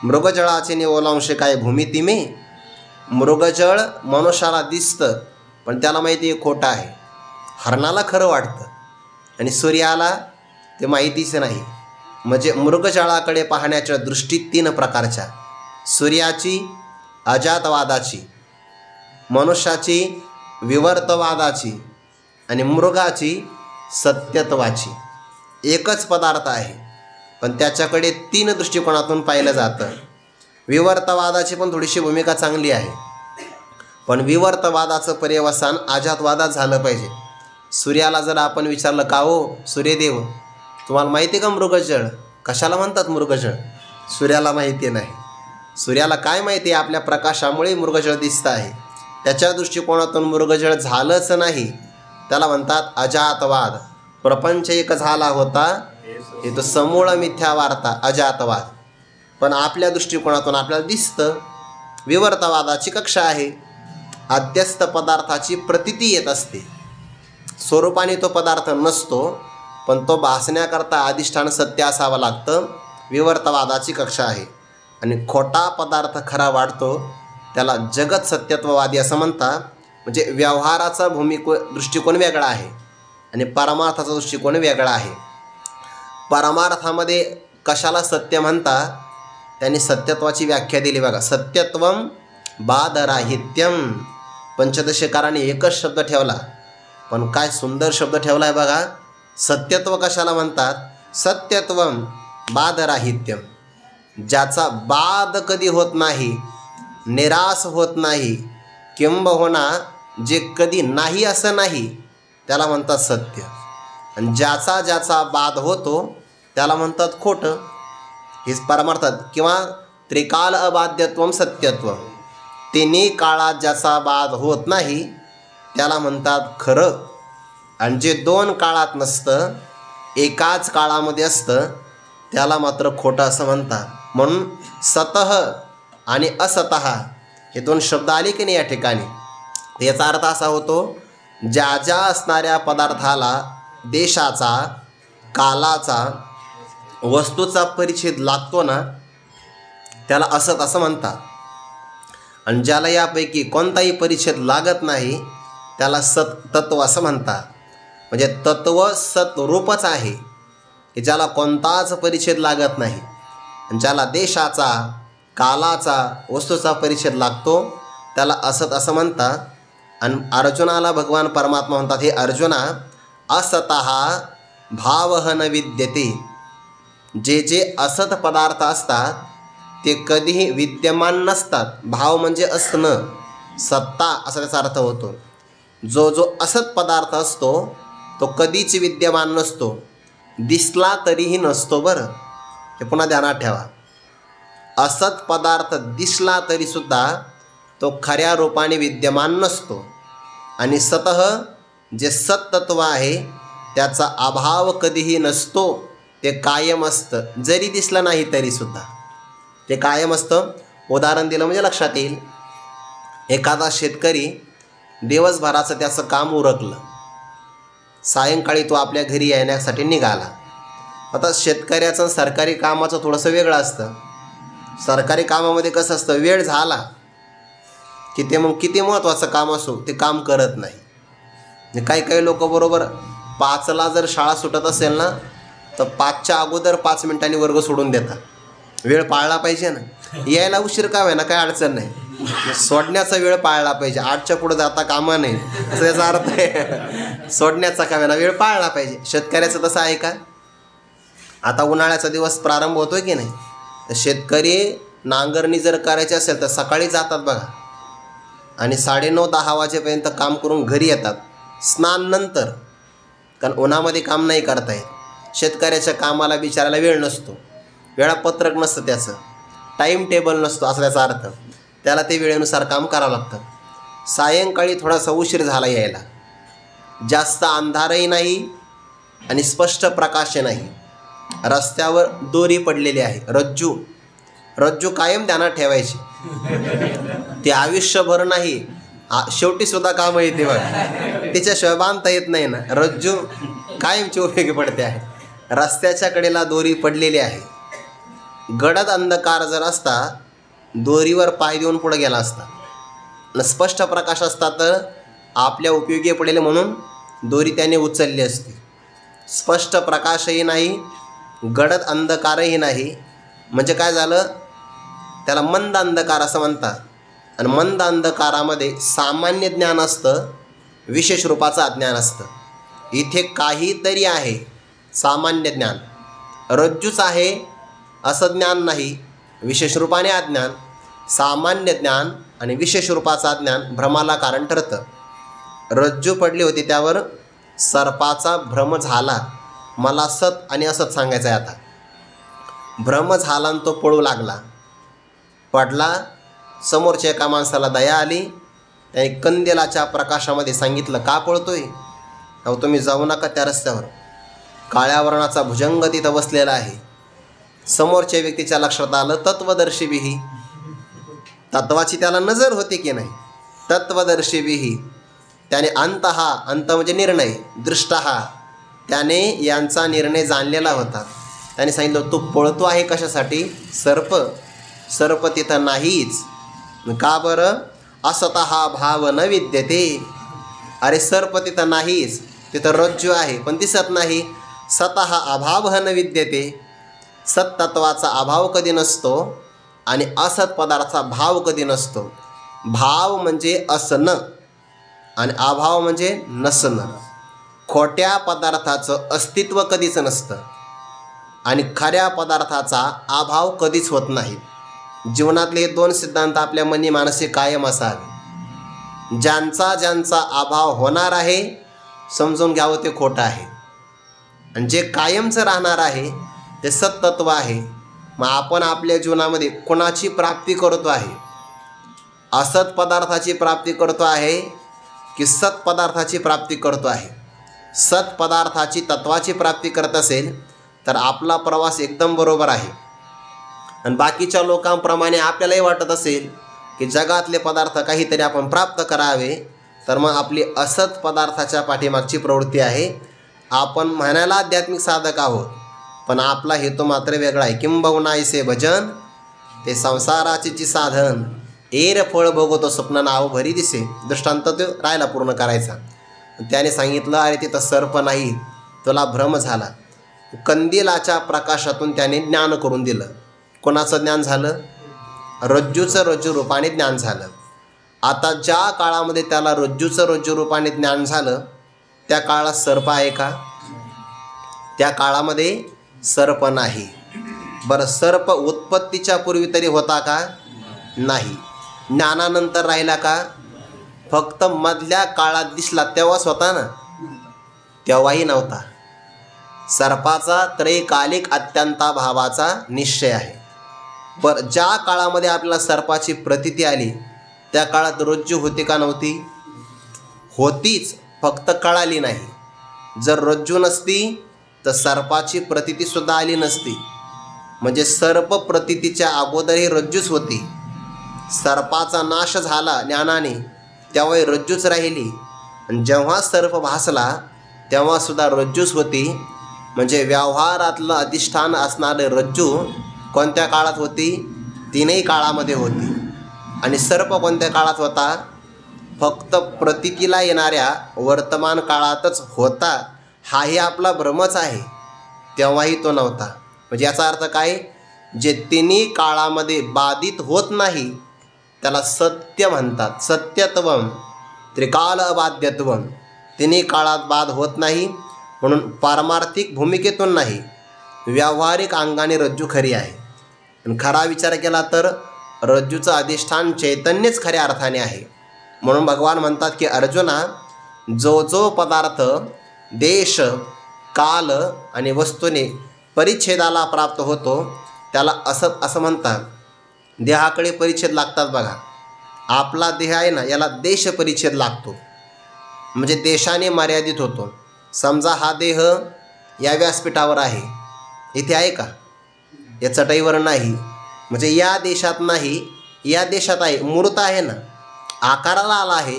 मृगजळाचे निवलांश काय भूमिती में. मृगजळ मनुष्याला दिसतं पण त्याला माहिती आहे खोटं आहे. हरणाला खरं वाटतं आणि सूर्याला ते माहितीच नाही. म्हणजे मृगजळाकडे पाहण्याच्या दृष्टी 3 प्रकारच्या: सूर्याची, अजातवादाची, मनुष्याची, विवर्तवादाची आणि मृगाची, सत्यत्वाची. एकच पदार्थ आहे, पण त्याच्याकडे 3 दृष्टिकोनातून पाहिलं जातं. विवर्तवादाची पण थोडीशी भूमिका चांगली आहे, पण विवर्तवादाचं पर्यवसान अजातवादात झालं पाहिजे. सूर्याला जर आपण विचारलं, का हो सूर्यदेव, तुम्हाला माहिती आहे का मृगजळ कशाला म्हणतात? मृगजळ. सूर्याला माहिती नाही. सूर्याला काय माहिती आहे? आपल्या प्रकाशामुळे मृगजळ दिसतं आहे. त्याच्या दृष्टिकोनातून मृगजळ झालंच नाही, त्याला म्हणतात अजातवाद. प्रपंच एक झाला होता, हे तो समूळ मिथ्या वार्ता, अजातवाद. पण आपल्या दृष्टिकोनातून आपल्याला दिसतं. विवर्तवादाची कक्षा आहे. अध्यस्त पदार्थाची प्रतीती येत असते. स्वरूपाने तो पदार्थ नसतो, पण तो भासण्याकरता अधिष्ठान सत्य असावं लागतं. विवर्तवादाची कक्षा आहे. आणि खोटा पदार्थ खरा वाटतो, त्याला जगत सत्यत्ववादी असं म्हणतात. म्हणजे व्यवहाराचा दृष्टिकोन वेगळा आहे आणि परमार्थाचा दृष्टिकोन वेगळा आहे. परमार्थामध्ये कशाला सत्य म्हणतात? त्यांनी सत्यत्वाची व्याख्या दिली बघा. सत्यत्वम बाधराहित्यम. पंचदशीकारांनी एकच शब्द ठेवला, पण काय सुंदर शब्द ठेवला आहे बघा. सत्यत्व कशाला म्हणतात? सत्यत्वम बाधराहित्यम. ज्याचा बाध कधी होत नाही, निराश होत नाही, किंबहुना जे कधी नाही असं नाही, त्याला म्हणतात सत्य. आणि ज्याचा ज्याचा बाध होतो त्याला म्हणतात खोटं. हेच परमार्थात. किंवा त्रिकाल अबाध्यत्वम सत्यत्वम. तिन्ही काळात ज्याचा बाध होत नाही त्याला म्हणतात खरं. आणि जे 2 काळात नसतं, एकाच काळामध्ये असतं, त्याला मात्र खोटं असं म्हणतात. म्हणून सतः आणि असतः हे 2 शब्द आले की नाही या ठिकाणी, याचा अर्थ असा होतो, ज्या ज्या असणाऱ्या पदार्थाला देशाचा, कालाचा, वस्तूचा परिच्छेद लागतो ना, त्याला असत असं म्हणतात. आणि ज्याला यापैकी कोणताही परिच्छेद लागत नाही त्याला सत तत्व असं म्हणतात. म्हणजे तत्व सतरूपच आहे, की ज्याला कोणताच परिच्छेद लागत नाही. आणि ज्याला देशाचा, कालाचा, वस्तूचा परिच्छेद लागतो त्याला असत असं म्हणतात. आणि अर्जुनाला भगवान परमात्मा म्हणतात, हे अर्जुना, असतः भावः न विद्यते. जे जे असत पदार्थ असतात ते कधीही विद्यमान नसतात. भाव म्हणजे असणं, सत्ता असा त्याचा अर्थ होतो. जो जो असत पदार्थ असतो तो कधीच विद्यमान नसतो, दिसला तरीही नसतो. बरं, हे पुन्हा ध्यानात ठेवा. असत पदार्थ दिसला तरीसुद्धा तो खऱ्या रूपाने विद्यमान नसतो. आणि सतः जे सत्तत्व आहे त्याचा अभाव कधीही नसतो, ते कायम असतं. जरी दिसलं नाही तरीसुद्धा ते कायम असतं. उदाहरण दिलं म्हणजे लक्षात येईल. एखादा शेतकरी दिवसभराचं त्याचं काम उरकलं, सायंकाळी तो आपल्या घरी येण्यासाठी निघाला. आता शेतकऱ्याचं सरकारी कामाचं थोडंसं वेगळं असतं. सरकारी कामामध्ये कसं असतं, वेळ झाला की ते मग किती महत्त्वाचं काम असो ते काम करत नाही. काही लोक बरोबर 5ला जर शाळा सुटत असेल ना, तर 5च्या अगोदर 5 मिनिटांनी वर्ग सोडून देतात. वेळ पाळला पाहिजे ना. यायला उशीर का होईना काही अडचण नाही, सोडण्याचा वेळ पाळला पाहिजे. 8च्या पुढे जाता कामा नाही असं याचा अर्थ आहे. सोडण्याचा का होईना वेळ पाळला पाहिजे. शेतकऱ्याचं तसं आहे का? आता उन्हाळ्याचा दिवस प्रारंभ होतोय की नाही, तर शेतकरी नांगरणी जर करायची असेल तर सकाळी जातात बघा, आणि 9:30-10 वाजेपर्यंत काम करून घरी येतात स्नान नंतर. कारण उन्हामध्ये काम नाही करता येत. शेतकऱ्याच्या कामाला बिचारायला वेळ नसतो, वेळापत्रक नसतं, त्याचं टाईम टेबल नसतो असा त्याचा अर्थ. त्याला ते वेळेनुसार काम करावं लागतं. सायंकाळी थोडासा उशीर झाला यायला, जास्त अंधारही नाही आणि स्पष्ट प्रकाश नाही. रस्त्यावर दोरी पडलेली आहे, रज्जू कायम ध्यानात ठेवायची. ते आयुष्यभर नाही, शेवटीसुद्धा कामं येते बघा, त्याच्याशिवाय बांधता येत नाही ना. रज्जू कायमची उपयोगी पडते आहे. रस्त्याच्या कडेला दोरी पडलेली आहे. गडद अंधकार जर असता, दोरीवर पाय देऊन पुढे गेला असता. स्पष्ट प्रकाश असता तर आपल्या उपयोगी पडेल म्हणून दोरी त्याने उचलली असती. स्पष्ट प्रकाशही नाही, गडद अंधकारही नाही. म्हणजे काय झालं, त्याला मंद अंधकार असं म्हणतात. आणि मंद अंधकारामध्ये सामान्य ज्ञान असतं, विशेष रूपाचं अज्ञान असतं. इथे काहीतरी आहे, सामान्य ज्ञान. रज्जूच आहे असं ज्ञान नाही, विशेष रूपाने अज्ञान. सामान्य ज्ञान आणि विशेष रूपाचं अज्ञान भ्रमाला कारण ठरतं. रज्जू पडली होती, त्यावर सर्पाचा भ्रम झाला. मला सत आणि असत सांगायचं आहे. आता भ्रम झाला आणि तो पळू लागला. पडला, समोरच्या एका माणसाला दया आली. त्याने कंदिलाच्या प्रकाशामध्ये सांगितलं, का पळतोय? अहो तुम्ही जाऊ नका त्या रस्त्यावर. काळ्या वर्णाचा भुजंग तिथं बसलेला आहे. समोरच्या व्यक्तीच्या लक्षात आलं, तत्वदर्शी बिही. तत्वाची त्याला नजर होती की नाही, तत्वदर्शी बिही. त्याने अंतहा, अंत म्हणजे निर्णय, दृष्टहा, त्याने यांचा निर्णय जाणलेला होता. त्याने सांगितलं, तू पळतो आहे कशासाठी? सर्प तिथं नाहीच. का बरं? असतहा भाव न विद्यते. अरे सर्प तिथं नाहीच, तिथं रज्जू आहे पण दिसत नाही. सतः अभाव न विद्यते. सत्तत्वाचा अभाव कधी नसतो आणि असत पदार्थाचा भाव कधी नसतो. भाव म्हणजे असणं आणि अभाव म्हणजे नसणं. खोट्या पदार्थाचं अस्तित्व कधीच नसतं आणि खऱ्या पदार्थाचा अभाव कधीच होत नाही. जीवनातले हे दोन सिद्धांत आपल्या मनी मानसी कायम असावे. ज्यांचा अभाव होणार आहे समजून घ्यावं ते खोटं आहे, आणि जे कायमचं राहणार आहे ते सत्तत्व आहे. मग आपण आपल्या जीवनामध्ये कोणाची प्राप्ती करतो आहे? असत पदार्थाची प्राप्ती करतो आहे की सत पदार्थाची प्राप्ती करतो आहे? सत पदार्थाची, तत्वाची प्राप्ती करत असेल तर आपला प्रवास एकदम बरोबर आहे. आणि बाकीच्या लोकांप्रमाणे आपल्यालाही वाटत असेल की जगातले पदार्थ काहीतरी आपण प्राप्त करावे, तर मग आपली असत पदार्थाच्या पाठीमागची प्रवृत्ती आहे. आपण म्हणायला आध्यात्मिक साधक आहोत, पण आपला हेतू मात्र वेगळा आहे. किंबहुना ऐसे भजन ते संसाराचे साधन, एर फळ भोगतो स्वप्न नाव भरी दिसे. दृष्टांत तो राहिला पूर्ण करायचा. त्याने सांगितलं, अरे तिथं सर्प नाही, तुला भ्रम झाला. कंदिलाच्या प्रकाशातून त्याने ज्ञान करून दिलं. कोणाचं ज्ञान झालं? रज्जूचं रज्जू रूपाने ज्ञान झालं. आता ज्या काळामध्ये त्याला रज्जूचं रज्जू रूपाने ज्ञान झालं त्या काळात सर्प आहे का? त्या काळामध्ये सर्प नाही. बरं, सर्प उत्पत्तीच्या पूर्वी तरी होता का? नाही. ज्ञानानंतर राहिला का? फक्त मधल्या काळात दिसला तेव्हाच होता ना, तेव्हाही नव्हता. सर्पाचा त्रैकालिक अत्यंताभावाचा निश्चय आहे. पण ज्या काळामध्ये आपल्याला सर्पाची प्रतीती आली त्या काळात रज्जू होती का नव्हती? होतीच, फक्त कळाली नाही. जर रज्जू नसती तर सर्पाची प्रतीतीसुद्धा आली नसती. म्हणजे सर्प प्रतीतीच्या अगोदरही रज्जूच होती. सर्पाचा नाश झाला ज्ञानाने, तेव्हा रज्जूच राहिली. आणि जेव्हा सर्प भासला तेव्हासुद्धा रज्जूच होती. म्हणजे व्यवहारातलं अधिष्ठान असणारे रज्जू कोणत्या काळात होती? तीनही काळामध्ये होती. आणि सर्प कोणत्या काळात होता? फक्त प्रतीतीला येणाऱ्या वर्तमान काळातच होता. हाही आपला भ्रमच आहे. तेव्हाही तो नव्हता. म्हणजे याचा अर्थ काय? जे तिन्ही काळामध्ये बाधित होत नाही त्याला सत्य म्हणतात. सत्यत्वम त्रिकाल अबाध्यत्वम. तिन्ही काळात बाध होत नाही, म्हणून पारमार्थिक भूमिकेतून नाही, व्यावहारिक अंगाने रज्जू खरी आहे. आणि खरा विचार केला तर रज्जूचं अधिष्ठान चैतन्यच खऱ्या अर्थाने आहे. म्हणून भगवान म्हणतात की अर्जुना, जो जो पदार्थ देश, काल आणि वस्तूने परिच्छेदाला प्राप्त होतो त्याला असं म्हणतात. देहाकडे परिच्छेद लागतात बघा. आपला देह आहे ना, याला देश परिच्छेद लागतो, म्हणजे देशाने मर्यादित होतो. समजा हा देह या व्यासपीठावर आहे, इथे आहे का? या चटईवर नाही, म्हणजे या देशात नाही, या देशात आहे. मूर्त आहे ना, आकाराला आला आहे.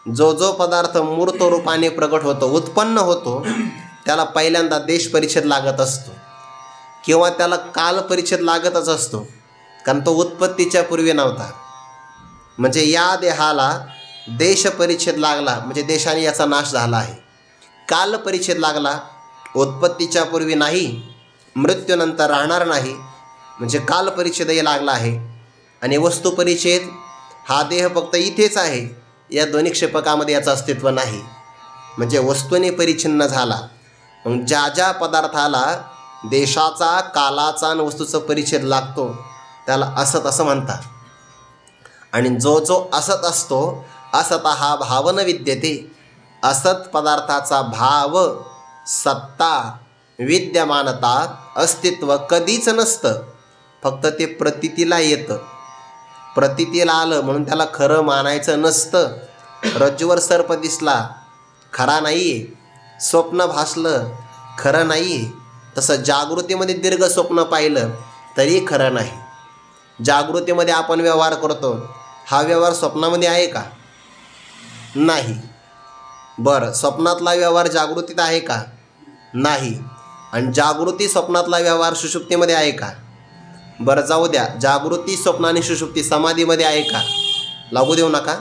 जो जो पदार्थ मूर्त रूपाने प्रगट होतो, उत्पन्न होतो, त्याला पहिल्यांदा देश परिच्छेद लागत असतो किंवा त्याला काल परिच्छेद लागतच असतो, कारण तो उत्पत्तीच्या पूर्वी नव्हता. म्हणजे या देहाला देश परिच्छेद लागला म्हणजे देशाने याचा नाश झाला आहे. काल परिच्छेद लागला उत्पत्तीच्या पूर्वी नाही, मृत्यूनंतर राहणार नाही, म्हणजे काल परिच्छेदही लागला आहे. आणि वस्तू परिच्छेद, हा देह फक्त इथेच आहे, या दोन्ही क्षेपकामध्ये याचं अस्तित्व नाही, म्हणजे वस्तूने परिच्छिन्न झाला. मग ज्या ज्या पदार्थाला देशाचा, कालाचा आणि वस्तूचा परिच्छेद लागतो त्याला असत असं म्हणतात. आणि जो जो असत असतो, असत हा भाव न विद्यते, असत पदार्थाचा भाव, सत्ता, विद्यमानता, अस्तित्व कधीच नसतं, फक्त ते प्रतीतीला येतं. प्रतीतीला आलं म्हणून त्याला खरं मानायचं नसतं. रज्जूवर सर्प दिसला, खरा नाही आहे. स्वप्न भासलं, खरं नाही आहे. तसं जागृतीमध्ये दीर्घ स्वप्न पाहिलं तरी खरं नाही. जागृतीमध्ये आपण व्यवहार करतो, हा व्यवहार स्वप्नामध्ये आहे का? नाही. बरं, स्वप्नातला व्यवहार जागृतीत आहे का? नाही. आणि जागृती स्वप्नातला व्यवहार सुषुप्तीमध्ये आहे का? बरं, जाऊ द्या. जागृती, स्वप्न आणि सुषुप्ती समाधीमध्ये आहे का? लागू देऊ नका,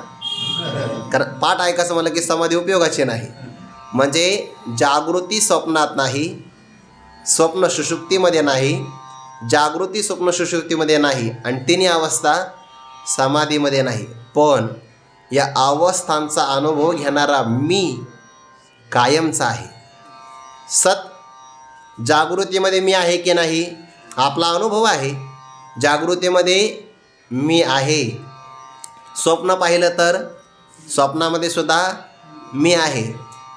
कारण पाठ ऐकायचं म्हणलं की समाधी उपयोगाची नाही. म्हणजे जागृती स्वप्नात नाही, स्वप्न सुषुप्तीमध्ये नाही, जागृती स्वप्न सुषुप्तीमध्ये नाही, आणि तिन्ही अवस्था समाधीमध्ये नाही. पण या अवस्थांचा अनुभव घेणारा मी कायमचा आहे. सत जागृतीमध्ये मी आहे की नाही, आपला अनुभव आहे. जागृतीमध्ये मी आहे. स्वप्न पाहिलं तर स्वप्नामध्ये सुद्धा मी आहे.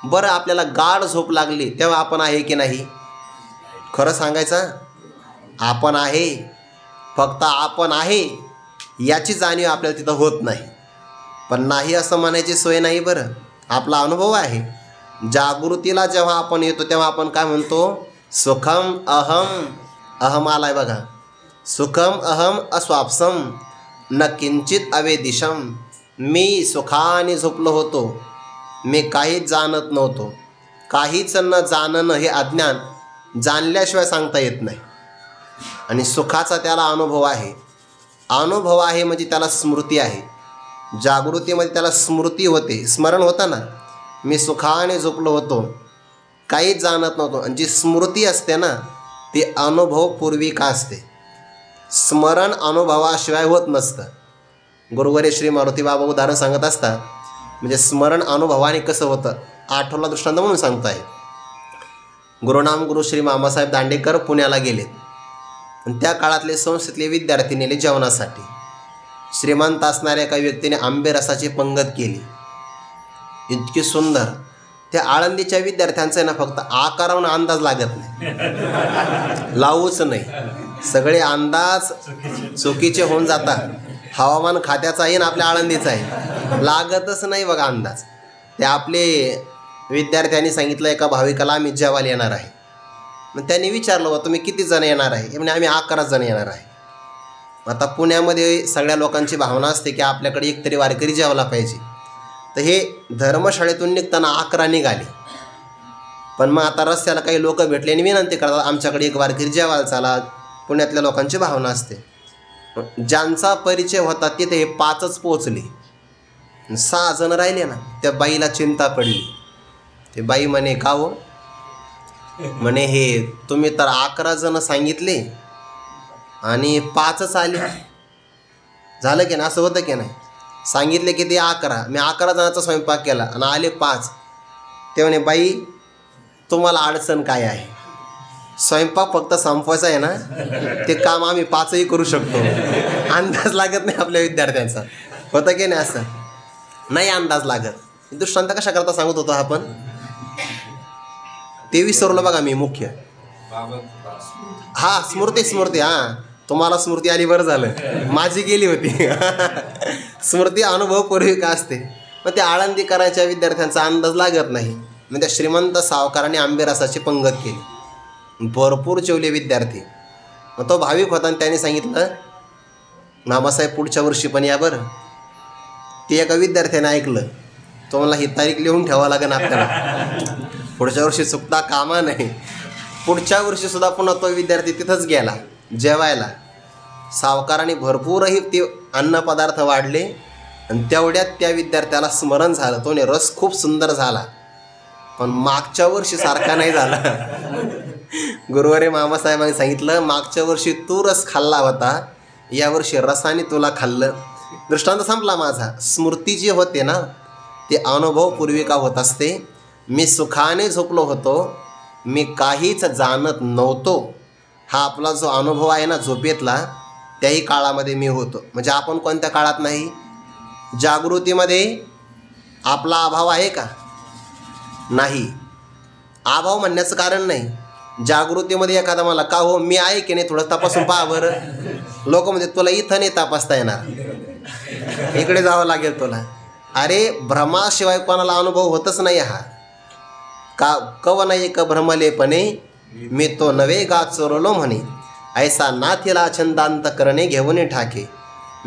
बरं, आपल्याला गाढ झोप लागली तेव्हा आपण आहे की नाही? खरं सांगायचं, आपण आहे. फक्त आपण आहे याची जाणीव आपल्याला तिथं होत नाही. पण नाही असं म्हणायची सोय नाही. बरं, आपला अनुभव आहे. जागृतीला जेव्हा आपण येतो तेव्हा आपण काय म्हणतो? सुखम अहम, अहम आलाय बघा. सुखम अहम अस्वाप्सम न किंचित अवेदिशम. मी सुखाने झोपलो होतो, मी काहीच जाणत नव्हतो. काहीच न जाणणं हे अज्ञान, जाणल्याशिवाय सांगता येत नाही. आणि सुखाचा त्याला अनुभव आहे. अनुभव आहे म्हणजे त्याला स्मृती आहे. जागृतीमध्ये त्याला स्मृती होते, स्मरण होतं ना, मी सुखाने झोपलो होतो, काहीच जाणत नव्हतो. आणि जी स्मृती असते ना, ती अनुभव पूर्विका असते. स्मरण अनुभवाशिवाय होत नसतं. गुरुवर्य श्री मारुती बाबा उदाहरण सांगत असतात. म्हणजे स्मरण अनुभवाने कसं होतं, आठवला दृष्टांत म्हणून सांगताय. गुरुनाम गुरु श्री मामासाहेब दांडेकर पुण्याला गेलेत, आणि त्या काळातले संस्थेतले विद्यार्थी नेले जेवणासाठी. श्रीमंत असणाऱ्या एका व्यक्तीने आंबे रसाची पंगत केली, इतकी सुंदर. त्या आळंदीच्या विद्यार्थ्यांचा आहे ना, फक्त आकारावरून अंदाज लागत नाही, लावूच नाही. सगळे अंदाज चुकीचे होऊन जातात. हवामान खात्याचाही ना आपल्या आळंदीचा आहे, लागतच नाही बघा अंदाज. ते आपले विद्यार्थ्यांनी सांगितलं एका भाविकाला आम्ही जेवायला येणार आहे. मग त्यांनी विचारलं, बा तुम्ही किती जण येणार आहे? म्हणजे आम्ही 11 जण येणार आहे. आता पुण्यामध्ये सगळ्या लोकांची भावना असते की आपल्याकडे एकतरी वारकरी जेवायला पाहिजे. तर हे धर्मशाळेतून निघताना 11 निघाले. पण मग आता रस्त्याला काही लोक भेटले आणि विनंती करतात, आमच्याकडे एक वारकरी जेवायला चला. पुण्यातल्या लोकांची भावना असते. ज्यांचा परिचय होता तिथे 5च पोचले, 6 जण राहिले ना. त्या बाईला चिंता पडली. ते बाई म्हणे, का हो? म्हणे, हे तुम्ही तर 11 जण सांगितले आणि 5च आले. झालं की नाही? असं होतं की नाही? सांगितले की ते 11, मी 11 जणांचा स्वयंपाक केला आणि आले 5. ते म्हणे, बाई तुम्हाला अडचण काय आहे? स्वयंपाक फक्त संपवायचा आहे ना, ते काम आम्ही 5ही करू शकतो. अंदाज लागत नाही आपल्या विद्यार्थ्यांचा, होतं की नाही? असं नाही अंदाज लागत. दृष्टांत कशा करता सांगत होतो आपण, ते विसरलो बघा मी मुख्य. हा, स्मृती. हां, तुम्हाला स्मृती आली, बरं झालं, माझी गेली होती. स्मृती अनुभव पूर्विका असते. मग त्या आळंदीकरांच्या विद्यार्थ्यांचा अंदाज लागत नाही. मग त्या श्रीमंत सावकाराने आंबे रसाची पंगत केली, भरपूर जेवले विद्यार्थी. मग तो भाविक होता आणि त्याने सांगितलं, मामासाहेब पुढच्या वर्षी पण या बरं. ते एका विद्यार्थ्याने ऐकलं. तो मला ही तारीख लिहून ठेवावं लागेल आपल्याला, पुढच्या वर्षी चुकता कामा नाही. पुढच्या वर्षीसुद्धा पुन्हा तो विद्यार्थी तिथंच गेला जेवायला. सावकाराने भरपूरही ते अन्नपदार्थ वाढले आणि तेवढ्यात त्या विद्यार्थ्याला स्मरण झालं. तोने रस खूप सुंदर झाला. पण मागच्या वर्षी सारखा नाही झाला. गुरुवारी मामासाहेबांनी सांगितलं, मागच्या वर्षी तू रस खाल्ला होता, यावर्षी रसाने तुला खाल्लं. दृष्टांत संपला माझा. स्मृती जी होते ना, ते अनुभव पूर्विका होत असते. मी सुखाने झोपलो होतो, मी काहीच जाणत नव्हतो, हा आपला जो अनुभव आहे ना झोपेतला, त्याही काळामध्ये मी होतो. म्हणजे आपण कोणत्या काळात नाही? जागृतीमध्ये आपला अभाव आहे का? नाही. अभाव म्हणण्याचं कारण नाही. जागृतीमध्ये एखादा मला का हो मी आहे की नाही थोडं तपासून पहा बरं. लोक म्हणजे तुला इथं नाही तपासता येणार, इकडे जावं लागेल तुला. अरे भ्रमाशिवाय कोणाला अनुभव होतच नाही. हा का कव नाही का भ्रमलेपणे, मी तो नवे गा चोरलो म्हणे, ऐसा नाथीला छंदांत करणे घेऊन ठाके.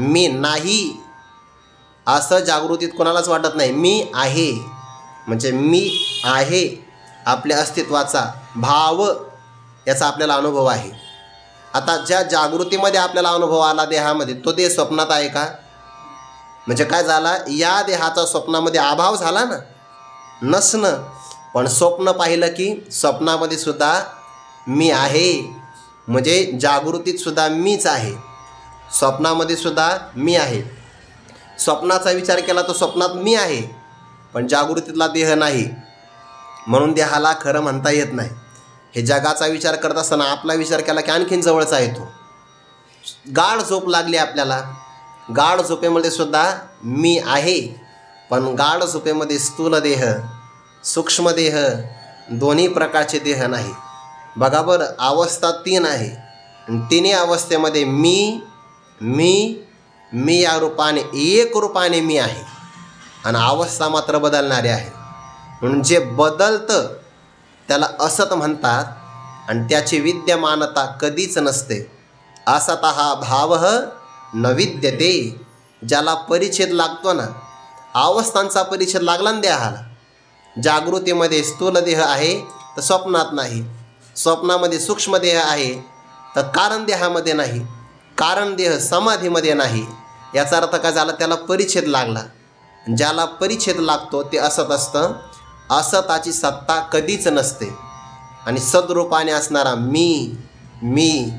मी नाही असं जागृतीत कोणालाच वाटत नाही. मी आहे म्हणजे मी आहे, आपल्या अस्तित्वाचा भाव, याचा आपल्याला अनुभव आहे. आता ज्या जागृतीमध्ये आपल्याला अनुभव आला देहामध्ये, तो देह स्वप्नात आहे का? म्हणजे काय झाला, या देहाचा स्वप्नामध्ये अभाव झाला ना, नसणं. पण स्वप्न पाहिलं की स्वप्नामध्ये सुद्धा मी आहे, म्हणजे जागृतीत सुद्धा मीच आहे, स्वप्नामध्ये सुद्धा मी आहे. स्वप्नाचा विचार केला तर स्वप्नात मी आहे, पण जागृतीतला देह नाही, म्हणून देहाला खरं म्हणता येत नाही. हे जगाचा विचार करत असताना आपला विचार केला की आणखीन जवळचा येतो. गाढ झोप लागली आपल्याला, गाढ झोपेमध्ये सुद्धा मी आहे, पण गाढ झोपेमध्ये स्थूल देह, सूक्ष्म देह, दोन्ही प्रकारचे देह नाही. बघा बरं, अवस्था 3 आहे, तिन्ही अवस्थेमध्ये मी मी मी या रूपाने, एक रूपाने मी आहे, आणि अवस्था मात्र बदलणारी आहे. म्हणून जे बदलतं त्याला असत म्हणतात, आणि त्याची विद्यमानता कधीच नसते. असतः भावः न विद्यते. ज्याला परिच्छेद लागतो ना, अवस्थांचा परिच्छेद लागला ना देहाला. जागृतीमध्ये स्थूल देह आहे तर स्वप्नात नाही, स्वप्नामध्ये सूक्ष्म देह आहे तर कारण देहामध्ये नाही, कारण देह समाधीमध्ये नाही. याचा अर्थ काय झाला, त्याला परिच्छेद लागला. ज्याला परिच्छेद लागतो ते असत असतं. असताची सत्ता कधीच नसते, आणि सद्रूपाने असणारा मी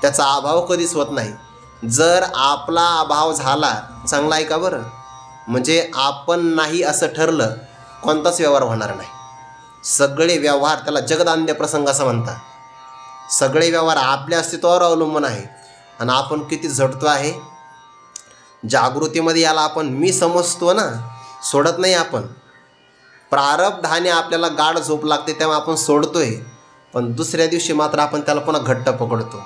त्याचा अभाव कधीच होत नाही. जर आपला अभाव झाला, चांगला आहे का बरं, म्हणजे आपण नाही असं ठरलं, कोणताच व्यवहार होणार नाही. सगळे व्यवहार, त्याला जगदान्य प्रसंग असं म्हणतात, सगळे व्यवहार आपल्या अस्तित्वावर अवलंबून आहे. आणि आपण किती झटतो आहे जागृतीमध्ये, याला आपण मी समजतो ना, सोडत नाही आपण. प्रारब्धाने आपल्याला गाढ झोप लागते तेव्हा आपण सोडतोय, पण दुसऱ्या दिवशी मात्र आपण त्याला पुन्हा घट्ट पकडतो.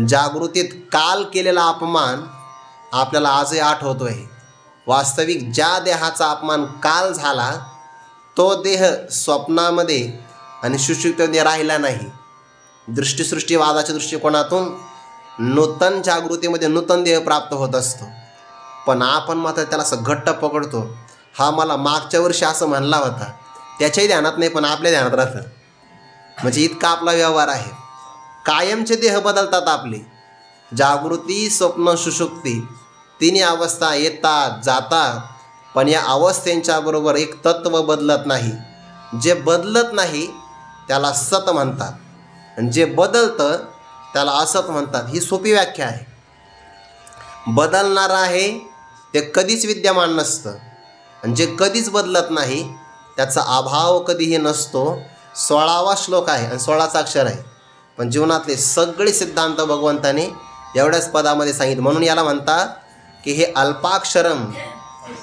जागृतीत काल केलेला अपमान आपल्याला आजही आठवतो आहे. वास्तविक ज्या देहाचा अपमान काल झाला, तो देह स्वप्नामध्ये आणि सुषुप्तीमध्ये राहिला नाही. दृष्टीसृष्टीवादाच्या दृष्टिकोनातून नूतन जागृतीमध्ये नूतन देह प्राप्त होत असतो, पण आपण मात्र त्याला असं घट्ट पकडतो. हा मला मागच्या वर्षी असं म्हणला होता, त्याच्याही ध्यानात नाही पण आपल्या ध्यानात राहतं. म्हणजे इतका आपला व्यवहार आहे. कायमचे देह बदलतात आपले. जागृती, स्वप्न, सुषुप्ती तिन्ही अवस्था येतात जातात, पण या अवस्थेंच्या बरोबर एक तत्व बदलत नाही. जे बदलत नाही त्याला सत म्हणतात, आणि जे बदलतं त्याला असत म्हणतात. ही सोपी व्याख्या आहे. बदलणारं आहे ते कधीच विद्यमान नसतं, आणि जे कधीच बदलत नाही त्याचा अभाव कधीही नसतो. 16वा श्लोक आहे आणि 16चा अक्षर आहे, पण जीवनातले सगळे सिद्धांत भगवंताने एवढ्याच पदामध्ये सांगितले. म्हणून याला म्हणतात की हे अल्पाक्षरम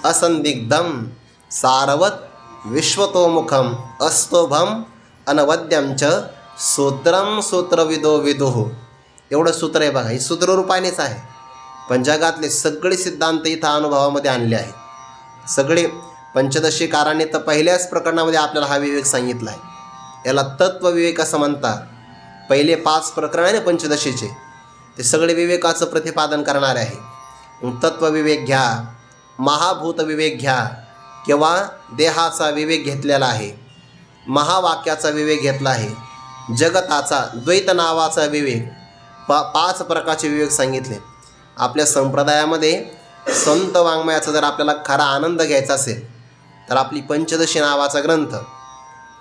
असंदिग्धम सारवत विश्वतोमुखम अस्तोभम अनवद्यम च सूत्रम सूत्रविदो विदुः. एवढं सूत्र आहे बघा, हे सूत्ररूपानेच आहे, पण जगातले सगळे सिद्धांत इथं अनुभवामध्ये आणले आहेत. सगळे पंचदशीकारांनी तर पहिल्याच प्रकरणामध्ये आपल्याला हा विवेक सांगितला आहे. याला तत्वविवेक असं म्हणतात. पहिले 5 प्रकरण आहे ना पंचदशीचे, ते सगळे विवेकाचं प्रतिपादन करणारे आहे. तत्वविवेक घ्या, महाभूत विवेक घ्या, किंवा देहाचा विवेक घेतलेला आहे, महावाक्याचा विवेक घेतला आहे, जगताचा द्वैत नावाचा विवेक, 5 प्रकारचे विवेक सांगितले. आपल्या संप्रदायामध्ये संत वाङ्मयाचा जर आपल्याला खरा आनंद घ्यायचा असेल तर आपली पंचदशी नावाचा ग्रंथ,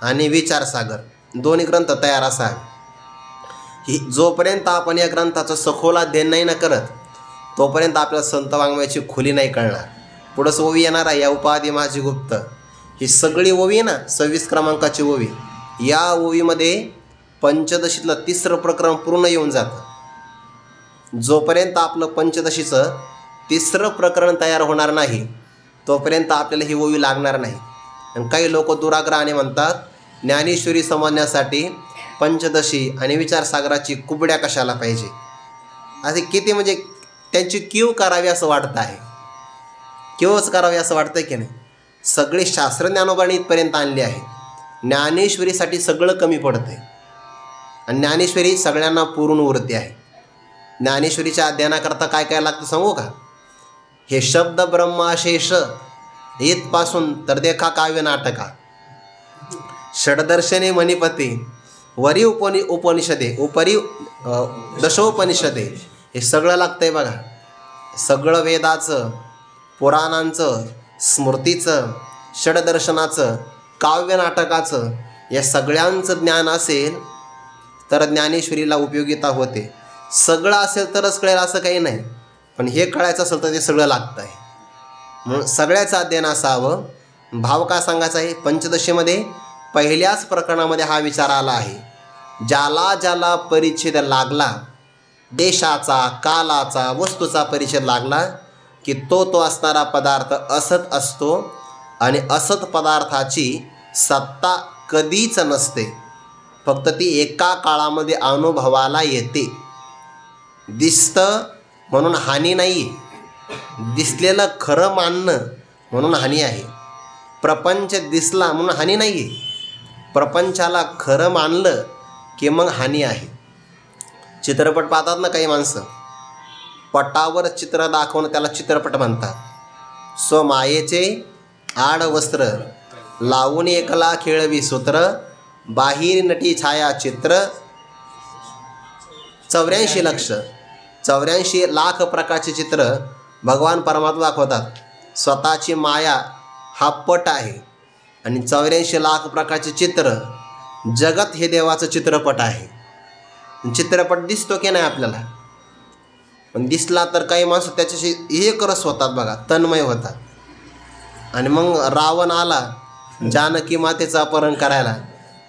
आणि विचारसागर दोन्ही ग्रंथ तयार असावे. जोपर्यंत आपण या ग्रंथाचं सखोल अध्ययन नाही ना करत तोपर्यंत आपल्याला संत वाङ्मयाची खुली नाही कळणार. पुढंच ओवी येणार आहे, या उपाधी माझी गुप्त. ही सगळी ओवी ना 26 क्रमांकाची ओवी, या ओवीमध्ये पंचदशीतलं 3रं प्रकरण पूर्ण येऊन जातं. जोपर्यंत आपलं पंचदशीचं 3रं प्रकरण तयार होणार नाही तोपर्यंत आपल्याला ही ओवी लागणार नाही. आणि काही लोक दुराग्रहाने म्हणतात ज्ञानेश्वरी समजण्यासाठी पंचदशी आणि विचारसागराची कुबड्या कशाला पाहिजे. असे किती म्हणजे त्यांची कीव करावी असं वाटतं आहे. कीवच करावी असं वाटतं की नाही. सगळे शास्त्र ज्ञानोबाने इथपर्यंत आणले आहे. ज्ञानेश्वरीसाठी सगळं कमी पडतं आहे आणि ज्ञानेश्वरी सगळ्यांना पूर्ण उरते आहे. ज्ञानेश्वरीच्या अध्ययनाकरता काय काय लागतं सांगू का. हे शब्द ब्रह्माशेष इथपासून तर देखा काव्य नाटका, षडदर्शने मणिपते, वरी उपनिषदे, उपरी दशोपनिषदे, हे सगळं लागतंय बघा. सगळं वेदाचं, पुराणांचं, स्मृतीचं, षडदर्शनाचं, काव्य नाटकाचं, या सगळ्यांचं ज्ञान असेल तर ज्ञानेश्वरीला उपयोगिता होते. सगळं असेल तरच कळेल असं काही नाही, पण हे कळायचं असेल तर ते सगळं लागतं आहे. म्हणून सगळ्याचं अध्ययन असावं. भाव का सांगायचा आहे, पंचदशीमध्ये पहिल्याच प्रकरणामध्ये हा विचार आला आहे. ज्याला ज्याला परिच्छेद लागला, देशाचा, कालाचा, वस्तूचा परिच्छेद लागला की तो असणारा पदार्थ असत असतो आणि असत पदार्थाची सत्ता कधीच नसते, फक्त ती एका काळामध्ये अनुभवाला येते. दिसतं म्हणून हानी नाही, दिसलेलं खरं मानणं म्हणून हानी आहे. प्रपंच दिसला म्हणून हानी नाही आहे, प्रपंचाला खरं मानलं की मग हानी आहे. चित्रपट पाहतात ना काही माणसं, पटावर चित्र दाखवणं त्याला चित्रपट म्हणतात. स्वमायेचे आडवस्त्र लावून एकला खेळवी सूत्र, बाहेर नटी छायाचित्र 84 लाख प्रकारचे चित्र भगवान परमात्मा दाखवतात. स्वतःची माया हा पट आहे आणि 84 लाख प्रकारचे चित्र, जगत हे देवाचं चित्रपट आहे. चित्रपट दिसतो की नाही आपल्याला, पण दिसला तर काही माणसं त्याच्याशी एक रस होतात बघा, तन्मय होतात. आणि मग रावण आला जानकी मातेचं अपहरण करायला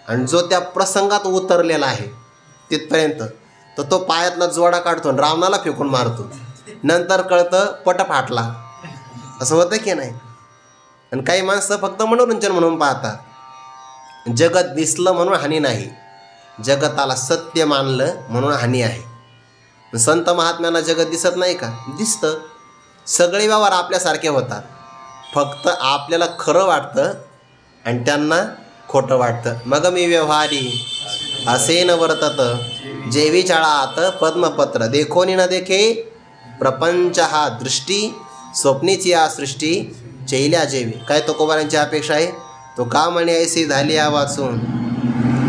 आणि जो त्या प्रसंगात उतरलेला आहे तिथपर्यंत तर तो पायातला जोडा काढतो आणि रावणाला फेकून मारतो. नंतर कळतं पट फाटला, असं होतं की नाही. आणि काही माणसं फक्त मनोरंजन म्हणून पाहतात. जगत दिसलं म्हणून हानी नाही, जगताला सत्य मानलं म्हणून हानी आहे. संत महात्म्यांना जगत दिसत नाही का, दिसतं. सगळे व्यवहार आपल्यासारखे होतात, फक्त आपल्याला खरं वाटतं आणि त्यांना खोटं वाटतं. मग मी व्यवहारी असे न वर्तत, जेवी चाळात पद्मपत्र, देखोनी न देखे प्रपंच हा दृष्टी, स्वप्नीची या सृष्टी चैल्या जेवी. काय तुकोबारांची अपेक्षा आहे, तो का म्हणे ऐसी झाली या वाचून.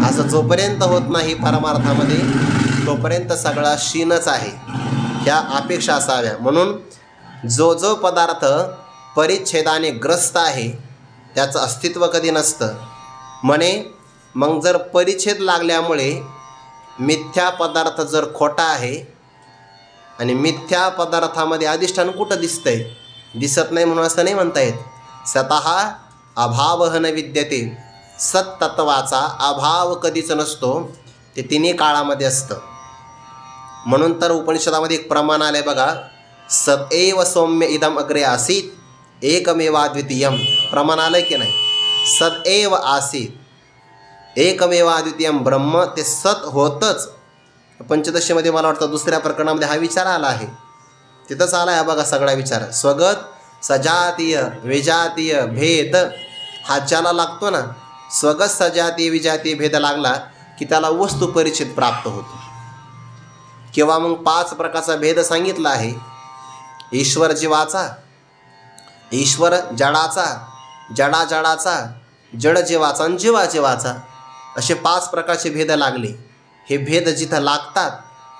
असं जोपर्यंत होत नाही परमार्थामध्ये तोपर्यंत सगळा शीनच आहे. ह्या अपेक्षा असाव्या. म्हणून जो पदार्थ परिच्छेदाने ग्रस्त आहे त्याचं अस्तित्व कधी नसतं म्हणे. मग जर परिच्छेद लागल्यामुळे मिथ्या पदार्थ जर खोटा आहे आणि मिथ्या पदार्थामध्ये अधिष्ठान कुठं दिसतंय, दिसत नाही म्हणून असं नाही म्हणता येत. स्वतः अभावह न विद्यते, सत्तत्वाचा अभाव कधीच नसतो, ते तिन्ही काळामध्ये असतं. म्हणून तर उपनिषदामध्ये एक प्रमाण आलं आहे बघा, सदैव सौम्य इदम अग्रे आसीत एकमेवाद्वितीयम. प्रमाण आलं की नाही, सदैव आसीत एकमेवाद्वितीयम ब्रह्म, ते सत होतच. पंचदशीमध्ये मला वाटतं 2ऱ्या प्रकरणामध्ये हा विचार आला आहे. तिथंच आला आहे बघा सगळा विचार. स्वगत सजातीय विजातीय भेद हा ज्याला लागतो ना, स्वगत सजातीय विजातीय भेद लागला की त्याला वस्तू परिच्छेद प्राप्त होतो. किंवा मग 5 प्रकारचा भेद सांगितला आहे. ईश्वर जीवाचा, ईश्वर जडाचा, जडा जडाचा, जड जीवाचा आणि जीवा जीवाचा, असे 5 प्रकारचे भेद लागले. हे भेद जिथं लागतात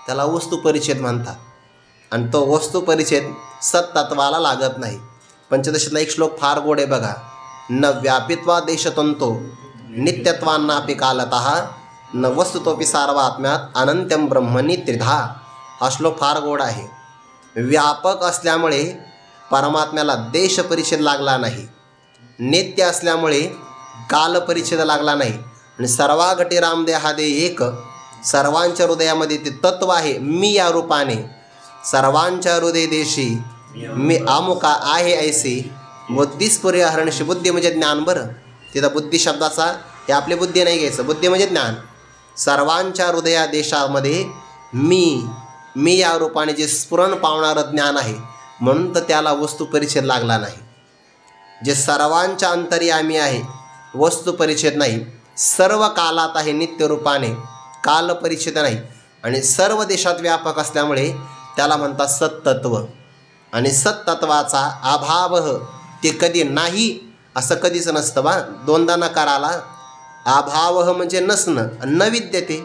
त्याला वस्तू परिच्छेद म्हणतात आणि तो वस्तू परिच्छेद सत्तत्वाला लागत नाही. पंचदशीतला एक श्लोक फार गोड आहे बघा, न व्यापित्वा देशतंतो नित्यत्वान्नापि कालतः न वस्तुतोपि सार्वात्म्यात अनंत्यम ब्रह्मणी त्रिधा. हा श्लोक फार गोड आहे. व्यापक असल्यामुळे परमात्म्याला देश परिच्छेद लागला नाही, नित्य असल्यामुळे काल परिच्छेद लागला नाही, आणि सर्वा घटी रामदेहादे एक, सर्वांच्या हृदयामध्ये ते तत्व आहे मी या रूपाने, सर्वांच्या हृदय देशी मी अमुका आहे ऐसी, बुद्धिस्फुर्य हरणशी. बुद्धी म्हणजे ज्ञान. बरं, तिथं बुद्धी शब्दाचा हे आपली बुद्धी नाही घ्यायचं, बुद्धी म्हणजे ज्ञान. सर्वांच्या हृदया देशामध्ये मी या रूपाने जे स्फुरण पावणारं ज्ञान आहे, म्हणून तर त्याला वस्तू परिच्छेद लागला नाही. जे सर्वांच्या अंतर्यामी आहे, वस्तू परिच्छेद नाही, सर्व कालात आहे नित्य रूपाने, काल परिच्छेद नाही, आणि सर्व देशात व्यापक असल्यामुळे त्याला म्हणतात सत्तत्व. आणि सत्तत्वाचा अभाव ते कधी नाही असं कधीच नसतं बा. दोनदा नकार आला. अभाव म्हणजे नसणं, न विद्यते.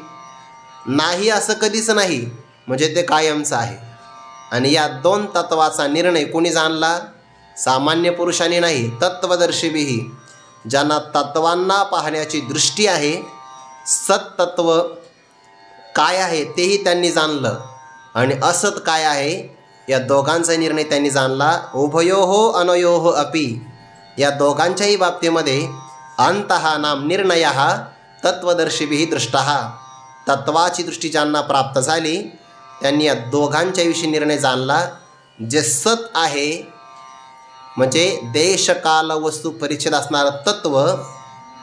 नाही असं कधीच नाही म्हणजे ते कायमचं आहे. आणि या दोन तत्वाचा निर्णय कोणी जाणला? सामान्य पुरुषांनी नाही, तत्वदर्शीही, ज्यांना तत्वांना पाहण्याची दृष्टी आहे. सत्तत्व काय आहे तेही त्यांनी जाणलं, आणि असत काय आहे या दोघांचा निर्णय त्यांनी जाणला. उभयोः अनयोः अपि, या दोघांच्याही बाबतीमध्ये अंतः नाम निर्णयः तत्वदर्शीभिः दृष्टः. तत्वाची दृष्टी ज्यांना प्राप्त झाली त्यांनी या दोघांच्या विषयी निर्णय जाणला. जे सत आहे म्हणजे देश काल वस्तू परिच्छेद असणारं तत्व,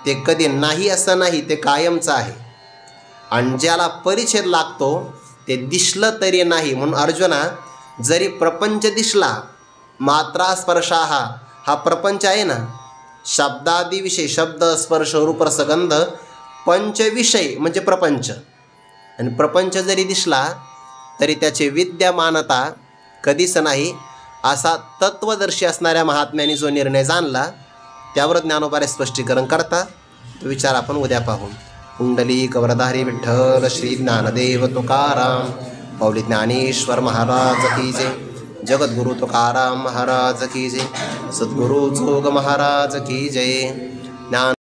ते कधी नाही असं नाही, ते कायमचं आहे. आणि ज्याला परिच्छेद लागतो ते दिसलं तरी नाही. म्हणून अर्जुना, जरी प्रपंच दिसला, मात्रा स्पर्शाः, हा प्रपंच आहे ना, शब्दादी विषय, शब्द स्पर्श रूप रसगंध पंचविषय म्हणजे प्रपंच. आणि प्रपंच जरी दिसला तरी त्याची विद्यमानता कधीच नाही, असा तत्वदर्शी असणाऱ्या महात्म्यांनी जो निर्णय जाणला त्यावर ज्ञानोबारे स्पष्टीकरण करता. तो विचार आपण उद्या पाहू. कुंडलिक वरधारी विठ्ठल श्री ज्ञानदेव तुकाराम. पौली ज्ञानेश्वर महाराज की जय. जगद्गुरु तुकाराम महाराज की जय. सद्गुरु जोग महाराज की जय. ज्ञान